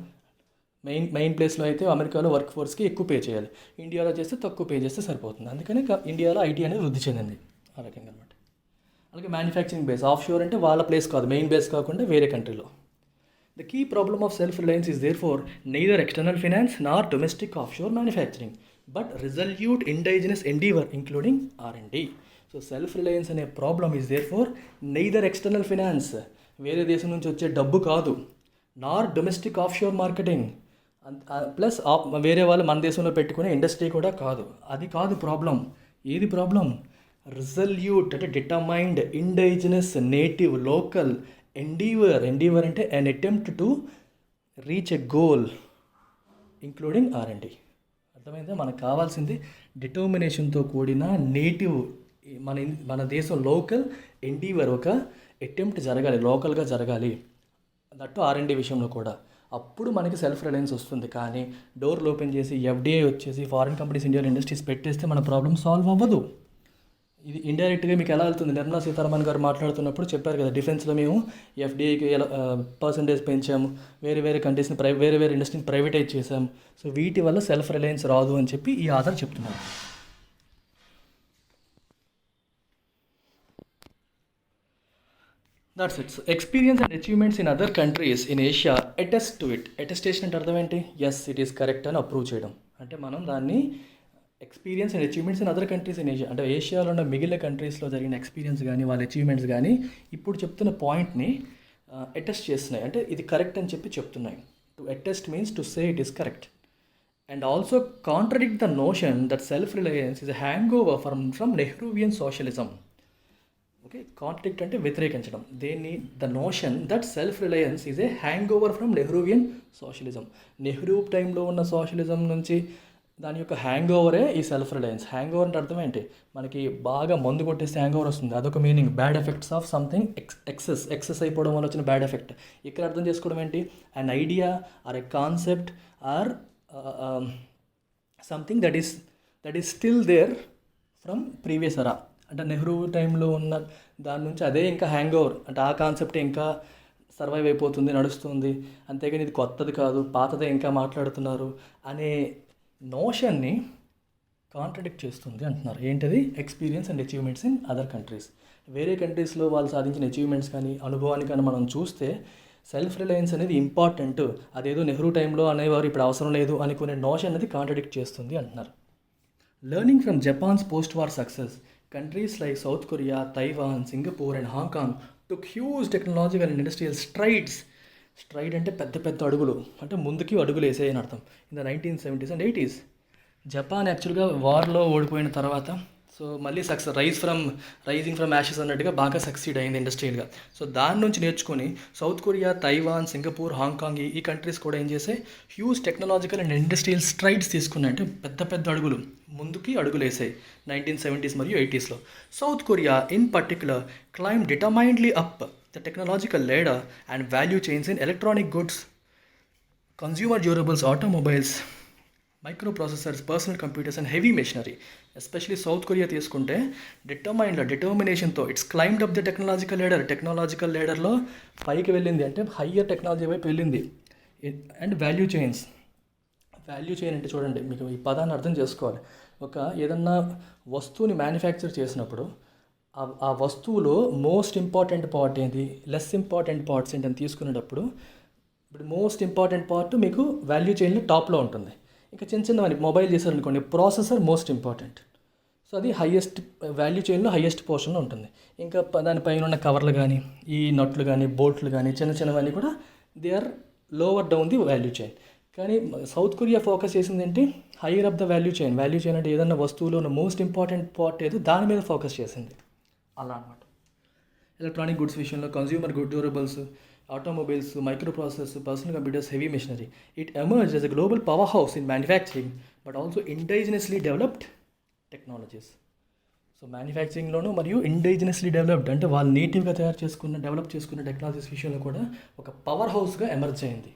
మెయిన్ ప్లేస్లో అయితే అమెరికాలో వర్క్ ఫోర్స్కి ఎక్కువ పే చేయాలి, ఇండియాలో చేస్తే తక్కువ పే చేస్తే సరిపోతుంది. అందుకని ఇండియాలో IT అనేది వృద్ధి చెందింది ఆ రకంగా అనమాట. అలాగే మ్యానుఫ్యాక్చరింగ్ బేస్, ఆఫ్ షోర్ అంటే వాళ్ళ ప్లేస్ కాదు, మెయిన్ బేస్ కాకుండా వేరే కంట్రీలో. The key problem of self-reliance is therefore neither external finance nor domestic offshore manufacturing, but resolute indigenous endeavor including R&D. So self-reliance అనే problem is therefore neither external finance, వేరే దేశం నుంచి వచ్చే డబ్బు కాదు, nor domestic offshore marketing, plus వేరే వాళ్ళు మన దేశంలో పెట్టుకునే ఇండస్ట్రీ కూడా కాదు. అది కాదు ప్రాబ్లం. ఏది ప్రాబ్లం? రిజల్యూట్ అంటే determined, indigenous, native, local, endeavour అంటే an attempt to reach a goal including R&D. అర్థమైందా? మనకు కావాల్సింది డిటర్మినేషన్తో కూడిన నేటివ్ మన దేశం లోకల్ ఎండీవర్ ఒక అటెంప్ట్ జరగాలి, లోకల్గా జరగాలి, దట్టు ఆర్ఎండి విషయంలో కూడా. అప్పుడు మనకి సెల్ఫ్ రిలయన్స్ వస్తుంది. కానీ డోర్లు ఓపెన్ చేసి ఎఫ్డిఐ వచ్చేసి ఫారిన్ కంపెనీస్ ఇండియన్ ఇండస్ట్రీస్ పెట్టేస్తే మన ప్రాబ్లం సాల్వ్ అవ్వదు. ఇది ఇండైరెక్ట్గా మీకు ఎలా వెళ్తుంది? నిర్మలా సీతారామన్ గారు మాట్లాడుతున్నప్పుడు చెప్పారు కదా, డిఫెన్స్లో మేము ఎఫ్డిఐకి ఎలా పర్సంటేజ్ పెంచాము, వేరే వేరే కంట్రీస్ని వేరే వేరే ఇండస్ట్రీని ప్రైవేటైజ్ చేశాము. సో వీటి వల్ల సెల్ఫ్ రిలయన్స్ రాదు అని చెప్పి ఈ ఆధార్ చెప్తున్నారు. That's it. So experience and achievements in other countries in Asia attest to it. Attestation అంటే అర్థం ఏంటి? ఎస్ ఇట్ ఈస్ కరెక్ట్ అని అప్రూవ్ చేయడం. అంటే మనం దాన్ని experience and achievements in other countries in Asia అంటే ఏషియాలో ఉన్న మిగిలిన కంట్రీస్లో జరిగిన ఎక్స్పీరియన్స్ కానీ వాళ్ళ అచీవ్మెంట్స్ కానీ ఇప్పుడు చెప్తున్న పాయింట్ని అటెస్ట్ చేస్తున్నాయి. అంటే ఇది కరెక్ట్ అని చెప్పి చెప్తున్నాయి. To attest means to say it is correct. And also contradict the notion that self Reliance is a hang over from Nehruvian socialism. Okay, contradict అంటే వ్యతిరేకించడం. దేన్ని? The notion that self Reliance is a hang over from Nehruvian socialism. Nehru టైంలో ఉన్న socialism నుంచి దాని యొక్క hang ఓవరే ఈ self Reliance. Hang over అంటే అర్థం ఏంటి? మనకి బాగా మందు కొట్టేస్తే హ్యాంగ్ ఓవర్ వస్తుంది, అదొక meaning. Bad effects of something excess అయిపోవడం వల్ల వచ్చిన బ్యాడ్ ఎఫెక్ట్. ఇక్కడ అర్థం చేసుకోవడం ఏంటి? An idea or a concept or something that is still there from previous era. అంటే నెహ్రూ టైంలో ఉన్న దాని నుంచి అదే ఇంకా హ్యాంగ్ ఓవర్, అంటే ఆ కాన్సెప్ట్ ఇంకా సర్వైవ్ అయిపోతుంది, నడుస్తుంది. అంతేగాని ఇది కొత్తది కాదు, పాతదే ఇంకా మాట్లాడుతున్నారు అనే నోషన్ని కాంట్రడిక్ట్ చేస్తుంది అంటున్నారు. ఏంటది? Experience and achievements in other countries. వేరే కంట్రీస్లో వాళ్ళు సాధించిన అచీవ్మెంట్స్ కానీ అనుభవాన్ని కానీ మనం చూస్తే సెల్ఫ్ రిలయన్స్ అనేది ఇంపార్టెంట్, అదేదో నెహ్రూ టైంలో అనేవారు ఇప్పుడు అవసరం లేదు అనుకునే నోషన్ అనేది కాంట్రడిక్ట్ చేస్తుంది అంటున్నారు. Learning from Japan's post war success, countries like South Korea, Taiwan, Singapore and Hong Kong took huge technological and industrial strides. Stride అంటే పెద్ద పెద్ద అడుగులు, అంటే ముందుకి అడుగులు వేసేయని అర్థం. In the 1970s and 80s Japan యాక్చువల్గా వార్లో ఓడిపోయిన తర్వాత సో మళ్ళీ రైజింగ్ ఫ్రమ్ యాషెస్ అన్నట్టుగా బాగా సక్సీడ్ అయింది ఇండస్ట్రియల్గా. సో దాని నుంచి నేర్చుకొని South Korea, Taiwan, Singapore, Hong Kong ఈ కంట్రీస్ కూడా ఏం చేసాయి? Huge technological and industrial strides తీసుకున్నాయి. అంటే పెద్ద పెద్ద అడుగులు ముందుకి అడుగులు వేసాయి 1970s మరియు 80sలో. South Korea in particular climb determinedly up the technological ladder and value chains in electronic goods, consumer durables, automobiles, microprocessors, personal computers and heavy machinery. Especially South Korea తీసుకుంటే డిటర్మినేషన్తో it's climbed up the technological లేడర్లో పైకి వెళ్ళింది, అంటే higher technology వైపు వెళ్ళింది. And value చైన్ అంటే చూడండి, మీకు ఈ పదాన్ని అర్థం చేసుకోవాలి. ఏదన్నా వస్తువుని మ్యానుఫ్యాక్చర్ చేసినప్పుడు ఆ వస్తువులో మోస్ట్ ఇంపార్టెంట్ పార్ట్ ఏంటి, లెస్ ఇంపార్టెంట్ పార్ట్స్ ఏంటని తీసుకునేటప్పుడు ఇప్పుడు మోస్ట్ ఇంపార్టెంట్ పార్ట్ మీకు వాల్యూ చైన్లో టాప్లో ఉంటుంది. ఇంకా చిన్నవన్నీ మొబైల్ చేశారనుకోండి, ప్రాసెసర్ మోస్ట్ ఇంపార్టెంట్. సో అది హయ్యెస్ట్ వాల్యూ చైన్లో హయ్యెస్ట్ పోర్షన్లో ఉంటుంది. ఇంకా దానిపైన ఉన్న కవర్లు కానీ, ఈ నట్లు కానీ, బోల్ట్లు కానీ, చిన్నవన్నీ కూడా they are lower down the value chain. కానీ సౌత్ కొరియా ఫోకస్ చేసింది ఏంటి? Higher up the value chain. వాల్యూ చైన్ అంటే ఏదన్నా వస్తువులో ఉన్న మోస్ట్ ఇంపార్టెంట్ పార్ట్ ఏదో దాని మీద ఫోకస్ చేసింది. అలా అనమాట. ఎలక్ట్రానిక్ గుడ్స్ విషయంలో consumer good durables, automobiles, microprocessors, personal computers, heavy machinery. It emerged as a global powerhouse in manufacturing, but also indigenously developed technologies. So మ్యానుఫ్యాక్చరింగ్లోనూ మరియు ఇండిజినస్లీ డెవలప్డ్ అంటే వాళ్ళు నేటివ్గా డెవలప్ చేసుకున్న టెక్నాలజీస్ విషయంలో కూడా ఒక పవర్ హౌస్గా ఎమర్జ్ అయింది.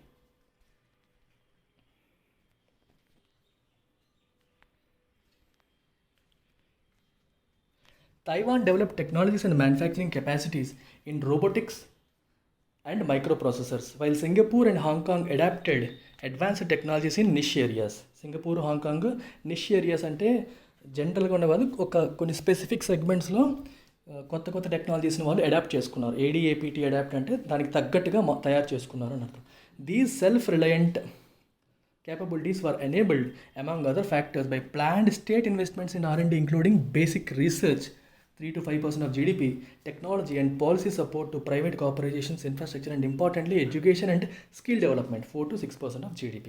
Taiwan developed technologies and manufacturing capacities in robotics and microprocessors, while Singapore and Hong Kong adapted advanced technologies in niche areas. Singapore, Hong Kong niche areas అంటే జనరల్గా ఉండేవాళ్ళు కొన్ని స్పెసిఫిక్ సెగ్మెంట్స్లో కొత్త టెక్నాలజీస్ని వాళ్ళు అడాప్ట్ చేసుకున్నారు. ADAPT అడాప్ట్ అంటే దానికి తగ్గట్టుగా తయారు చేసుకున్నారు అని అర్థం. These self reliant capabilities were enabled among other factors by planned state investments in R&D, including basic research 3 to 5% of GDP, technology and policy support to private corporations, infrastructure and importantly education and skill development 4 to 6% of GDP.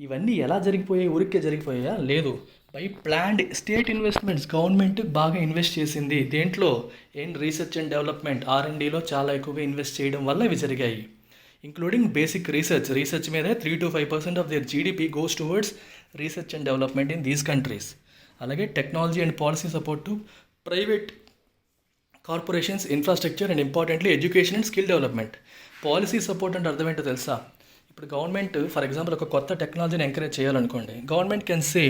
ఇవన్నీ ఎలా జరిగిపోయాయి? ఊరికే జరిగిపోయా? లేదు. By planned state investments, government బాగా invest చేసింది. దేంట్లో? Research and development, R&Dలో చాలా ఎక్కువగా ఇన్వెస్ట్ చేయడం వల్ల ఇవి జరిగాయి. ఇంక్లూడింగ్ బేసిక్ రీసెర్చ్ మీదే 3 to 5% of their GDP goes towards research and development in these countries. అలాగే technology and policy support to private corporations, infrastructure and importantly education and skill development. Policy support అంటే అర్థం ఏంటో తెలుసా? ఇప్పుడు government for example ఒక కొత్త టెక్నాలజీని encourage చేయాలనుకోండి, గవర్నమెంట్ కెన్ సే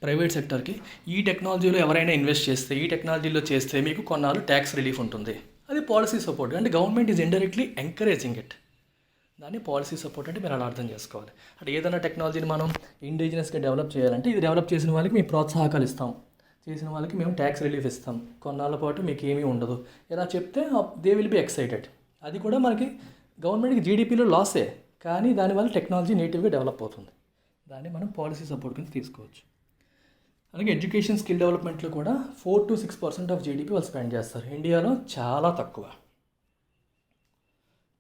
ప్రైవేట్ సెక్టర్కి ఈ టెక్నాలజీలో ఎవరైనా ఇన్వెస్ట్ చేస్తే, ఈ టెక్నాలజీలో చేస్తే మీకు కొన్నాళ్ళు ట్యాక్స్ రిలీఫ్ ఉంటుంది. అది పాలసీ సపోర్ట్. అంటే government is indirectly encouraging it. దాన్ని పాలసీ సపోర్ట్ అంటే మీరు అలా అర్థం చేసుకోవాలి. అంటే ఏదైనా టెక్నాలజీని మనం ఇండిజినస్గా డెవలప్ చేయాలంటే ఇది డెవలప్ చేసిన వాళ్ళకి మేము ప్రోత్సాహకాలు ఇస్తాం, చేసిన వాళ్ళకి మేము ట్యాక్స్ రిలీఫ్ ఇస్తాం, కొన్నాళ్ళ పాటు మీకు ఏమీ ఉండదు, ఇలా చెప్తే దే విల్ బి ఎక్సైటెడ్. అది కూడా మనకి గవర్నమెంట్కి జీడిపిలో లాసే, కానీ దానివల్ల టెక్నాలజీ నేటివ్గా డెవలప్ అవుతుంది. దాన్ని మనం పాలసీ సపోర్ట్ కింద తీసుకోవచ్చు. అలాగే ఎడ్యుకేషన్ స్కిల్ డెవలప్మెంట్లో కూడా 4 to 6% ఆఫ్ జీడిపి వాళ్ళు స్పెండ్ చేస్తారు. ఇండియాలో చాలా తక్కువ.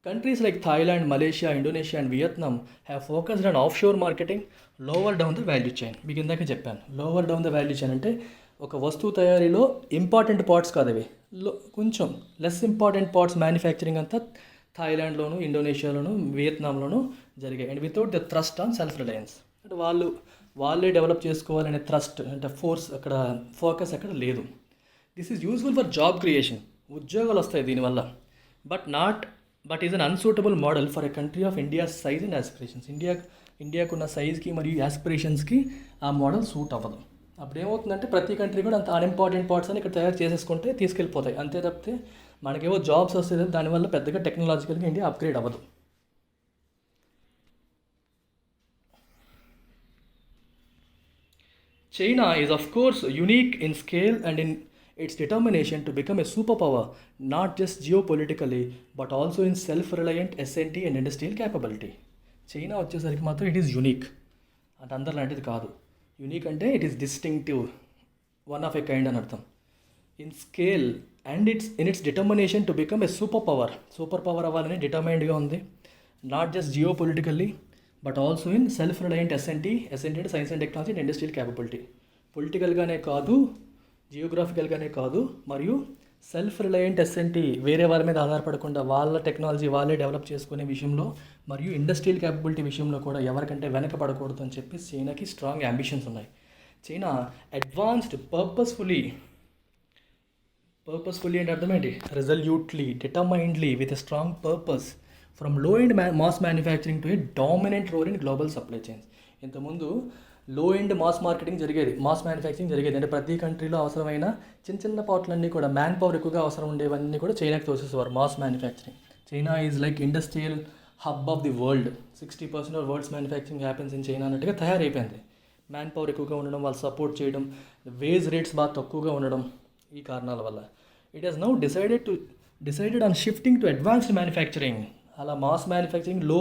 Countries like Thailand, Malaysia, Indonesia and Vietnam have focused on offshore marketing, lower down the value chain. మీకు ఇందాక చెప్పాను, లోవర్ డౌన్ ద వాల్యూ చైన్ అంటే ఒక వస్తువు తయారీలో ఇంపార్టెంట్ పార్ట్స్ కాదు అవి, కొంచెం లెస్ ఇంపార్టెంట్ పార్ట్స్ మ్యానుఫ్యాక్చరింగ్ అంతా థాయిలాండ్లోను, ఇండోనేషియాలోను, వియత్నాంలోను జరిగాయి. And without the thrust on self Reliance. అంటే వాళ్ళే డెవలప్ చేసుకోవాలనే థ్రస్ట్ అంటే ఫోర్స్, అక్కడ ఫోకస్ అక్కడ లేదు. This is useful for job creation, ఉద్యోగాలు వస్తాయి దీనివల్ల. But is un unsuitable model for a country of India size and aspirations. ఇండియాకున్న సైజ్కి మరియు ఆస్పిరేషన్స్కి ఆ మోడల్ సూట్ అవ్వదు. అప్పుడు ఏమవుతుందంటే ప్రతి కంట్రీ కూడా అంత అన్ఇంపార్టెంట్ పార్ట్స్ అని ఇక్కడ తయారు చేసేసుకుంటే తీసుకెళ్ళిపోతాయి. అంతే తప్పితే మనకేవో జాబ్స్ వస్తే దానివల్ల పెద్దగా టెక్నాలజికల్గా ఇండియా అప్గ్రేడ్ అవ్వదు. China is of course unique in scale and in its determination to become a superpower, not just geopolitically but also in self-reliant S&T and industrial capability. China వచ్చేసరికి మాత్రం ఇట్ ఈస్ యూనిక్ అంటే అందరిలాంటిది కాదు. Unique అంటే it is distinctive, one of a kind అని అర్థం. In scale and in its determination to become a super power అవ్వాలని డిటర్మైన్డ్గా ఉంది. Not just geopolitically but also in self reliant SNT అంటే science and technology and industrial capability. పొలిటికల్గానే కాదు, జియోగ్రాఫికల్గానే కాదు, మరియు సెల్ఫ్ రిలయంట్ ఎస్ఎన్టీ వేరే వాళ్ళ మీద ఆధారపడకుండా వాళ్ళ టెక్నాలజీ వాళ్ళే డెవలప్ చేసుకునే విషయంలో మరియు ఇండస్ట్రియల్ క్యాపబిలిటీ విషయంలో కూడా ఎవరికంటే వెనకపడకూడదు అని చెప్పి చైనాకి స్ట్రాంగ్ అంబిషన్స్ ఉన్నాయి. చైనా అడ్వాన్స్డ్ పర్పస్ఫుల్లీ అంటే అర్థమేంటి? Resolutely, determinedly, with a strong purpose from low end mass manufacturing to a dominant role in global supply chains. ఇంతకుముందు లో ఎండ్ మాస్ మ్యానుఫ్యాక్చరింగ్ జరిగేది. అంటే ప్రతి కంట్రీలో అవసరమైన చిన్న పార్ట్లన్నీ కూడా మ్యాన్ పవర్ ఎక్కువగా అవసరం ఉండేవన్నీ కూడా చైనాకి తోసేసేవారు mass manufacturing. China is like industrial hub of the world. 60% of world's manufacturing happens in China అన్నట్టుగా తయారైపోయింది. మ్యాన్ పవర్ ఎక్కువగా ఉండడం, వాళ్ళు సపోర్ట్ చేయడం, వేజ్ రేట్స్ బాగా తక్కువగా ఉండడం, ఈ కారణాల వల్ల it has now decided on shifting to advanced manufacturing. అలా మాస్ మ్యానుఫ్యాక్చరింగ్, లో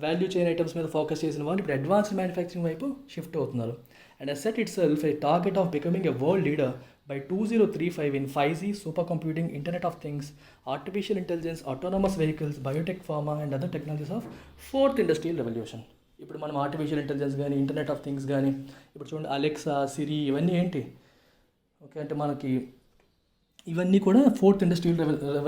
వాల్యూ చైన్ ఐటమ్స్ మీద ఫోకస్ చేసిన వాళ్ళు ఇప్పుడు అడ్వాన్స్డ్ మ్యానుఫ్యాక్చరింగ్ వైపు షిఫ్ట్ అవుతున్నారు. And has set itself a target of becoming a world leader by 2035 in 5G, supercomputing, Internet of Things, artificial intelligence, autonomous vehicles, biotech, pharma and other technologies of fourth industrial revolution. ఇప్పుడు మనం artificial intelligence కానీ, internet of things కానీ, ఇప్పుడు చూడండి Alexa, సిరి, ఇవన్నీ ఏంటి? Okay, అంటే మనకి ఇవన్నీ కూడా ఫోర్త్ ఇండస్ట్రియల్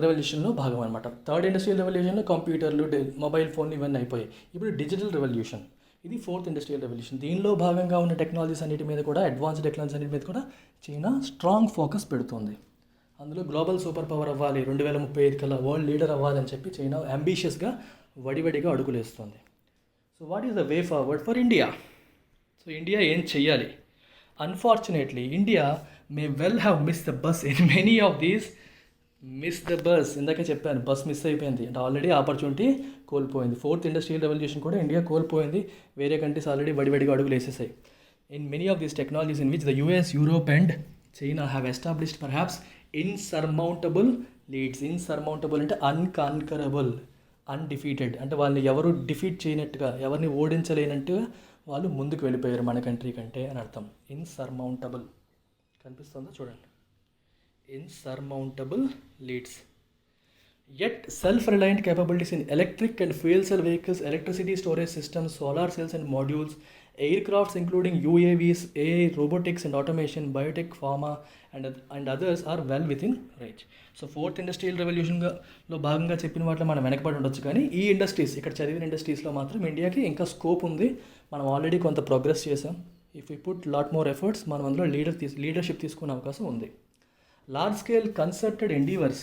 రెవల్యూషన్లో భాగం అనమాట. థర్డ్ ఇండస్ట్రియల్ రెవల్యూషన్లో కంప్యూటర్లు, మొబైల్ ఫోన్లు ఇవన్నీ అయిపోయాయి. ఇప్పుడు డిజిటల్ రెవల్యూషన్, ఇది ఫోర్త్ ఇండస్ట్రియల్ రెవల్యూషన్. దీనిలో భాగంగా ఉన్న టెక్నాలజీస్ అన్నిటి మీద కూడా, అడ్వాన్స్డ్ టెక్నాలజీస్ అన్నిటి మీద కూడా చైనా స్ట్రాంగ్ ఫోకస్ పెడుతుంది. అందులో గ్లోబల్ సూపర్ పవర్ అవ్వాలి, 2035 కల్లా వరల్డ్ లీడర్ అవ్వాలని చెప్పి చైనా అంబిషియస్గా వడివడిగా అడుగులేస్తుంది. So what is the way forward for India? So India ఏం చెయ్యాలి? Unfortunately India may well have miss the bus in many of these. ఇందాక చెప్పాను, బస్ మిస్ అయిపోయింది అంటే ఆల్రెడీ ఆపర్చునిటీ కోల్పోయింది. ఫోర్త్ ఇండస్ట్రియల్ రెవల్యూషన్ కూడా ఇండియా కోల్పోయింది. వేరే కంట్రీస్ ఆల్రెడీ వడివడిగా అడుగులు వేసేసాయి. In many of these technologies in which the US, Europe and China have established perhaps insurmountable leads. Insurmountable అంటే అన్కాన్కరబుల్, అన్డిఫీటెడ్ అంటే వాళ్ళని ఎవరు డిఫీట్ చేయనట్టుగా, ఎవరిని ఓడించలేనట్టుగా వాళ్ళు ముందుకు వెళ్ళిపోయారు మన కంట్రీ కంటే అని అర్థం. ఇన్సర్మౌంటబుల్ కనిపిస్తుందో చూడండి, insurmountable leads. Yet self-reliant capabilities in electric and fuel cell vehicles, electricity storage systems, solar cells and modules, aircrafts including UAVs, AI, robotics and automation, biotech, pharma and others are well within reach. So fourth industrial రెవల్యూషన్లో భాగంగా చెప్పిన వాటిలో మనం వెనకబడి ఉండొచ్చు, కానీ ఈ industries, ఇక్కడ చదివిన ఇండస్ట్రీస్లో మాత్రం ఇండియాకి ఇంకా స్కోప్ ఉంది. మనం ఆల్రెడీ కొంత ప్రోగ్రెస్ చేసాం. If you put lot more efforts మనం అందులో లీడర్షిప్ తీసుకునే అవకాశం ఉంది. Large scale concerted endeavours,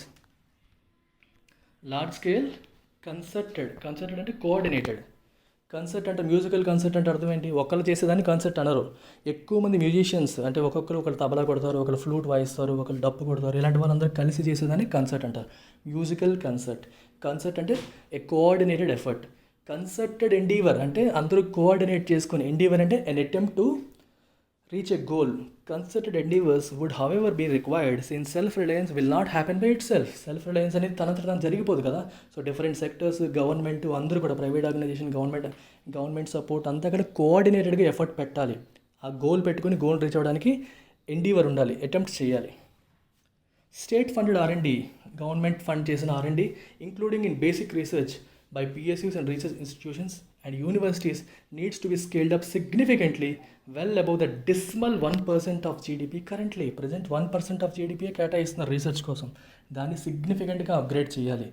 large scale concerted అంటే కోఆర్డినేటెడ్. కన్సర్ట్ అంటే మ్యూజికల్ కన్సర్ట్ అంటే అర్థం ఏంటి? ఒకళ్ళు చేసేదాన్ని కన్సర్ట్ అనరు. ఎక్కువ మంది మ్యూజిషియన్స్ అంటే ఒకళ్ళు తబలా కొడతారు, ఒకళ్ళు ఫ్లూట్ వాయిస్తారు, ఒకళ్ళు డప్పు కొడతారు, ఇలాంటి వాళ్ళందరూ కలిసి చేసేదాన్ని కన్సర్ట్ అంటారు. మ్యూజికల్ కన్సర్ట్ అంటే ఏ కోఆర్డినేటెడ్ ఎఫర్ట్. కన్సర్టెడ్ ఎండీవర్ అంటే అందరూ కోఆర్డినేట్ చేసుకుని, ఎండీవర్ అంటే an attempt to reach a goal. Concerted endeavors would however be required since self-reliance will not happen by itself. Self-reliance అనేది తనంతట తాను జరిగిపోదు కదా. సో డిఫరెంట్ సెక్టర్స్, గవర్నమెంట్ అందరూ కూడా, ప్రైవేట్ ఆర్గనైజేషన్, గవర్నమెంట్ సపోర్ట్ అంతా కూడా కోఆర్డినేటెడ్గా ఎఫర్ట్ పెట్టాలి. ఆ గోల్ పెట్టుకుని గోల్ రీచ్ అవ్వడానికి ఎండీవర్ ఉండాలి, అటెంప్ట్ చేయాలి. State funded R&D, government fund చేసిన R&D including in basic research by PSUs and research institutions and universities needs to be scaled up significantly, well above the dismal 1% of GDP currently. Present 1% of GDP కేటాయిస్తున్నారు research కోసం. దాన్ని సిగ్నిఫికెంట్గా upgrade చేయాలి.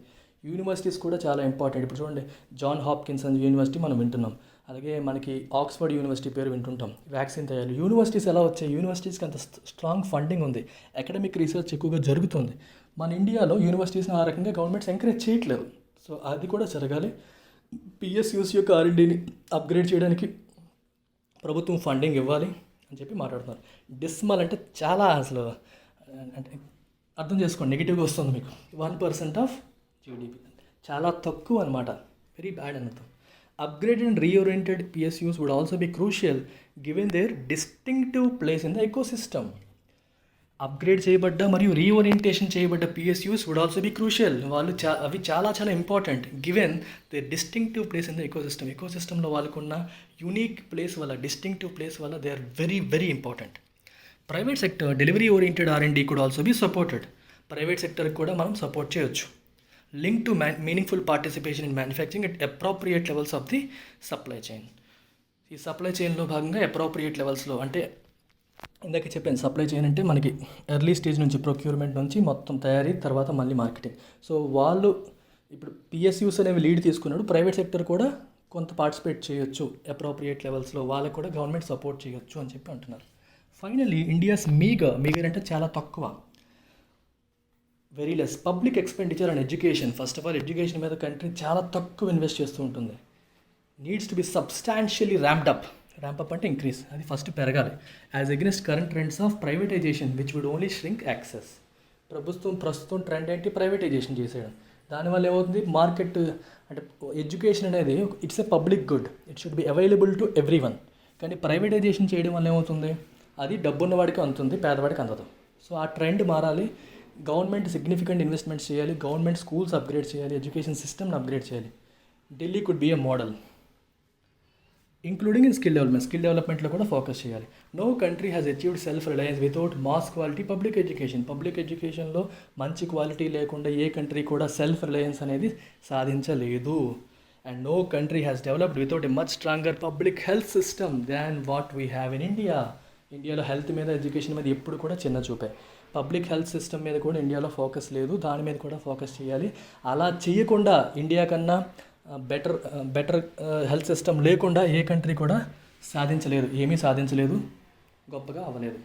Universities కూడా చాలా important. ఇప్పుడు చూడండి, John Hopkins university మనం వింటున్నాం, అలాగే మనకి ఆక్స్ఫర్డ్ యూనివర్సిటీ పేరు వింటుంటాం. వ్యాక్సిన్ తయారు యూనివర్సిటీస్ ఎలా వచ్చాయి? యూనివర్సిటీస్కి అంత స్ట్రాంగ్ ఫండింగ్ ఉంది, అకాడమిక్ రీసెర్చ్ ఎక్కువగా జరుగుతుంది. మన ఇండియాలో యూనివర్సిటీస్ని ఆ రకంగా గవర్నమెంట్స్ ఎంకరేజ్ చేయట్లేదు. సో అది కూడా జరగాలి. పిఎస్యూస్ యొక్క R&Dని అప్గ్రేడ్ చేయడానికి ప్రభుత్వం ఫండింగ్ ఇవ్వాలి అని చెప్పి మాట్లాడుతున్నారు. డిస్మల్ అంటే చాలా, అసలు అంటే అర్థం చేసుకోండి, నెగిటివ్గా వస్తుంది మీకు. 1% ఆఫ్ జీడిపి చాలా తక్కువ అనమాట, వెరీ బ్యాడ్ అని అర్థం. Upgraded and reoriented PSUs would also be crucial given their distinctive place in the ecosystem. Upgrade చేయబడ్డ మరియు రీఓరియంటేషన్ చేయబడ్డ PSUs would also be crucial. అవి చాలా important given the distinctive place in the ecosystem. ఎకోసిస్టంలో వాళ్ళకున్న unique place వల్ల, distinctive place వల్ల they are very important. Private sector delivery oriented R&D could also be supported. Private సెక్టర్కి కూడా మనం support చేయొచ్చు. Link to meaningful participation in manufacturing at appropriate levels of the supply chain. ఈ supply చైన్లో భాగంగా appropriate లెవెల్స్లో, అంటే ఇందాక చెప్పాను, సప్లై చైన్ అంటే మనకి ఎర్లీ స్టేజ్ నుంచి, ప్రొక్యూర్మెంట్ నుంచి మొత్తం తయారీ, తర్వాత మళ్ళీ మార్కెటింగ్. సో వాళ్ళు ఇప్పుడు పిఎస్యూస్ అనేవి లీడ్ తీసుకున్నాడు, ప్రైవేట్ సెక్టర్ కూడా కొంత పార్టిసిపేట్ చేయొచ్చు అప్రోప్రియేట్ లెవెల్స్లో, వాళ్ళకు కూడా గవర్నమెంట్ సపోర్ట్ చేయొచ్చు అని చెప్పి అంటున్నారు. ఫైనల్లీ ఇండియాస్ మీగర్ అంటే చాలా తక్కువ, very less public expenditure and education. First of all education మీద కంట్రీ చాలా తక్కువ ఇన్వెస్ట్ చేస్తూ ఉంటుంది. Needs to be substantially ramped up అంటే ఇంక్రీజ్, అది ఫస్ట్ పెరగాలి. As against current trends of privatisation which would only shrink access. ప్రస్తుతం trend ఏంటి? ప్రైవేటైజేషన్ చేసేయడం. దానివల్ల ఏమవుతుంది? మార్కెట్ అంటే ఎడ్యుకేషన్ అనేది it's a public good, it should be available to everyone. కానీ ప్రైవేటైజేషన్ చేయడం వల్ల ఏమవుతుంది? అది డబ్బున్న వాడికి అందుతుంది, పేదవాడికి అందదు. సో ఆ ట్రెండ్ మారాలి. గవర్నమెంట్ సిగ్నిఫికెంట్ ఇన్వెస్ట్మెంట్స్ చేయాలి, గవర్నమెంట్ స్కూల్స్ అప్గ్రేడ్ చేయాలి, ఎడ్యుకేషన్ సిస్టమ్ని అప్గ్రేడ్ చేయాలి. Delhi could be a model including in skill డెవలప్మెంట్లో కూడా ఫోకస్ చేయాలి. No country has achieved self reliance without mass quality public ఎడ్యుకేషన్లో మంచి క్వాలిటీ లేకుండా ఏ కంట్రీ కూడా సెల్ఫ్ రిలయన్స్ అనేది సాధించలేదు. And no country has developed without a much stronger public health system than what we have in India. ఇండియాలో health మీద, education మీద ఎప్పుడు కూడా చిన్న చూపే. పబ్లిక్ హెల్త్ సిస్టమ్ మీద కూడా ఇండియాలో ఫోకస్ లేదు, దాని మీద కూడా ఫోకస్ చేయాలి. అలా చేయకుండా ఇండియా కన్నా బెటర్ హెల్త్ సిస్టమ్ లేకుండా ఏ కంట్రీ కూడా ఏమీ సాధించలేదు, గొప్పగా అవ్వలేదు.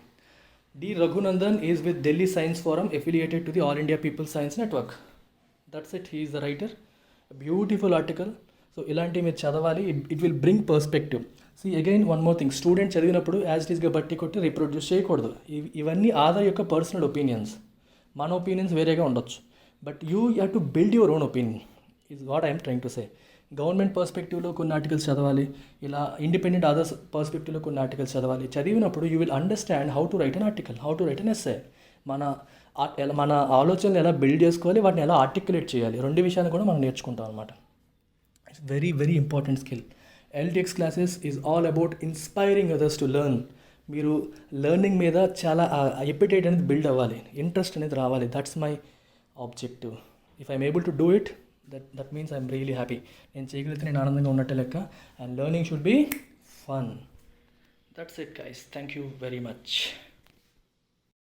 D Raghunandan is with Delhi science forum affiliated to the all India people's science network. That's it, he is the writer. Beautiful article. So ఇలాంటివి మీరు చదవాలి, it will bring perspective. See again one more thing, student చదివినప్పుడు as it ఈస్గా బట్టి కొట్టి reproduce చేయకూడదు. ఇవన్నీ ఆధార్ యొక్క పర్సనల్ ఒపీనియన్స్, మన ఒపీనియన్స్ వేరేగా ఉండొచ్చు, but you have to build your own opinion is what I'm trying to say. Government పర్స్పెక్టివ్లో కొన్ని ఆర్టికల్స్ చదవాలి, ఇలా ఇండిపెండెంట్ అదర్స్ పర్స్పెక్టివ్లో కొన్ని ఆర్టికల్స్ చదవాలి. చదివినప్పుడు you will understand how to write an article, how to write an essay. మన ఆలోచనలు ఎలా బిల్డ్ చేసుకోవాలి, వాటిని ఎలా ఆర్టికులేట్ చేయాలి, రెండు విషయాలు కూడా మనం నేర్చుకుంటాం అనమాట. It's very important skill. LTX classes is all about inspiring others to learn. మీరు లెర్నింగ్ మీద చాలా ఎపిటైట్ అనేది బిల్డ్ అవ్వాలి, ఇంట్రెస్ట్ అనేది రావాలి. That's my objective. If I'm able to do it, that means I'm really happy. నేను చేయగలిగితే నేను ఆనందంగా ఉన్నట్టే లెక్క. And learning should be fun. That's it guys, thank you very much.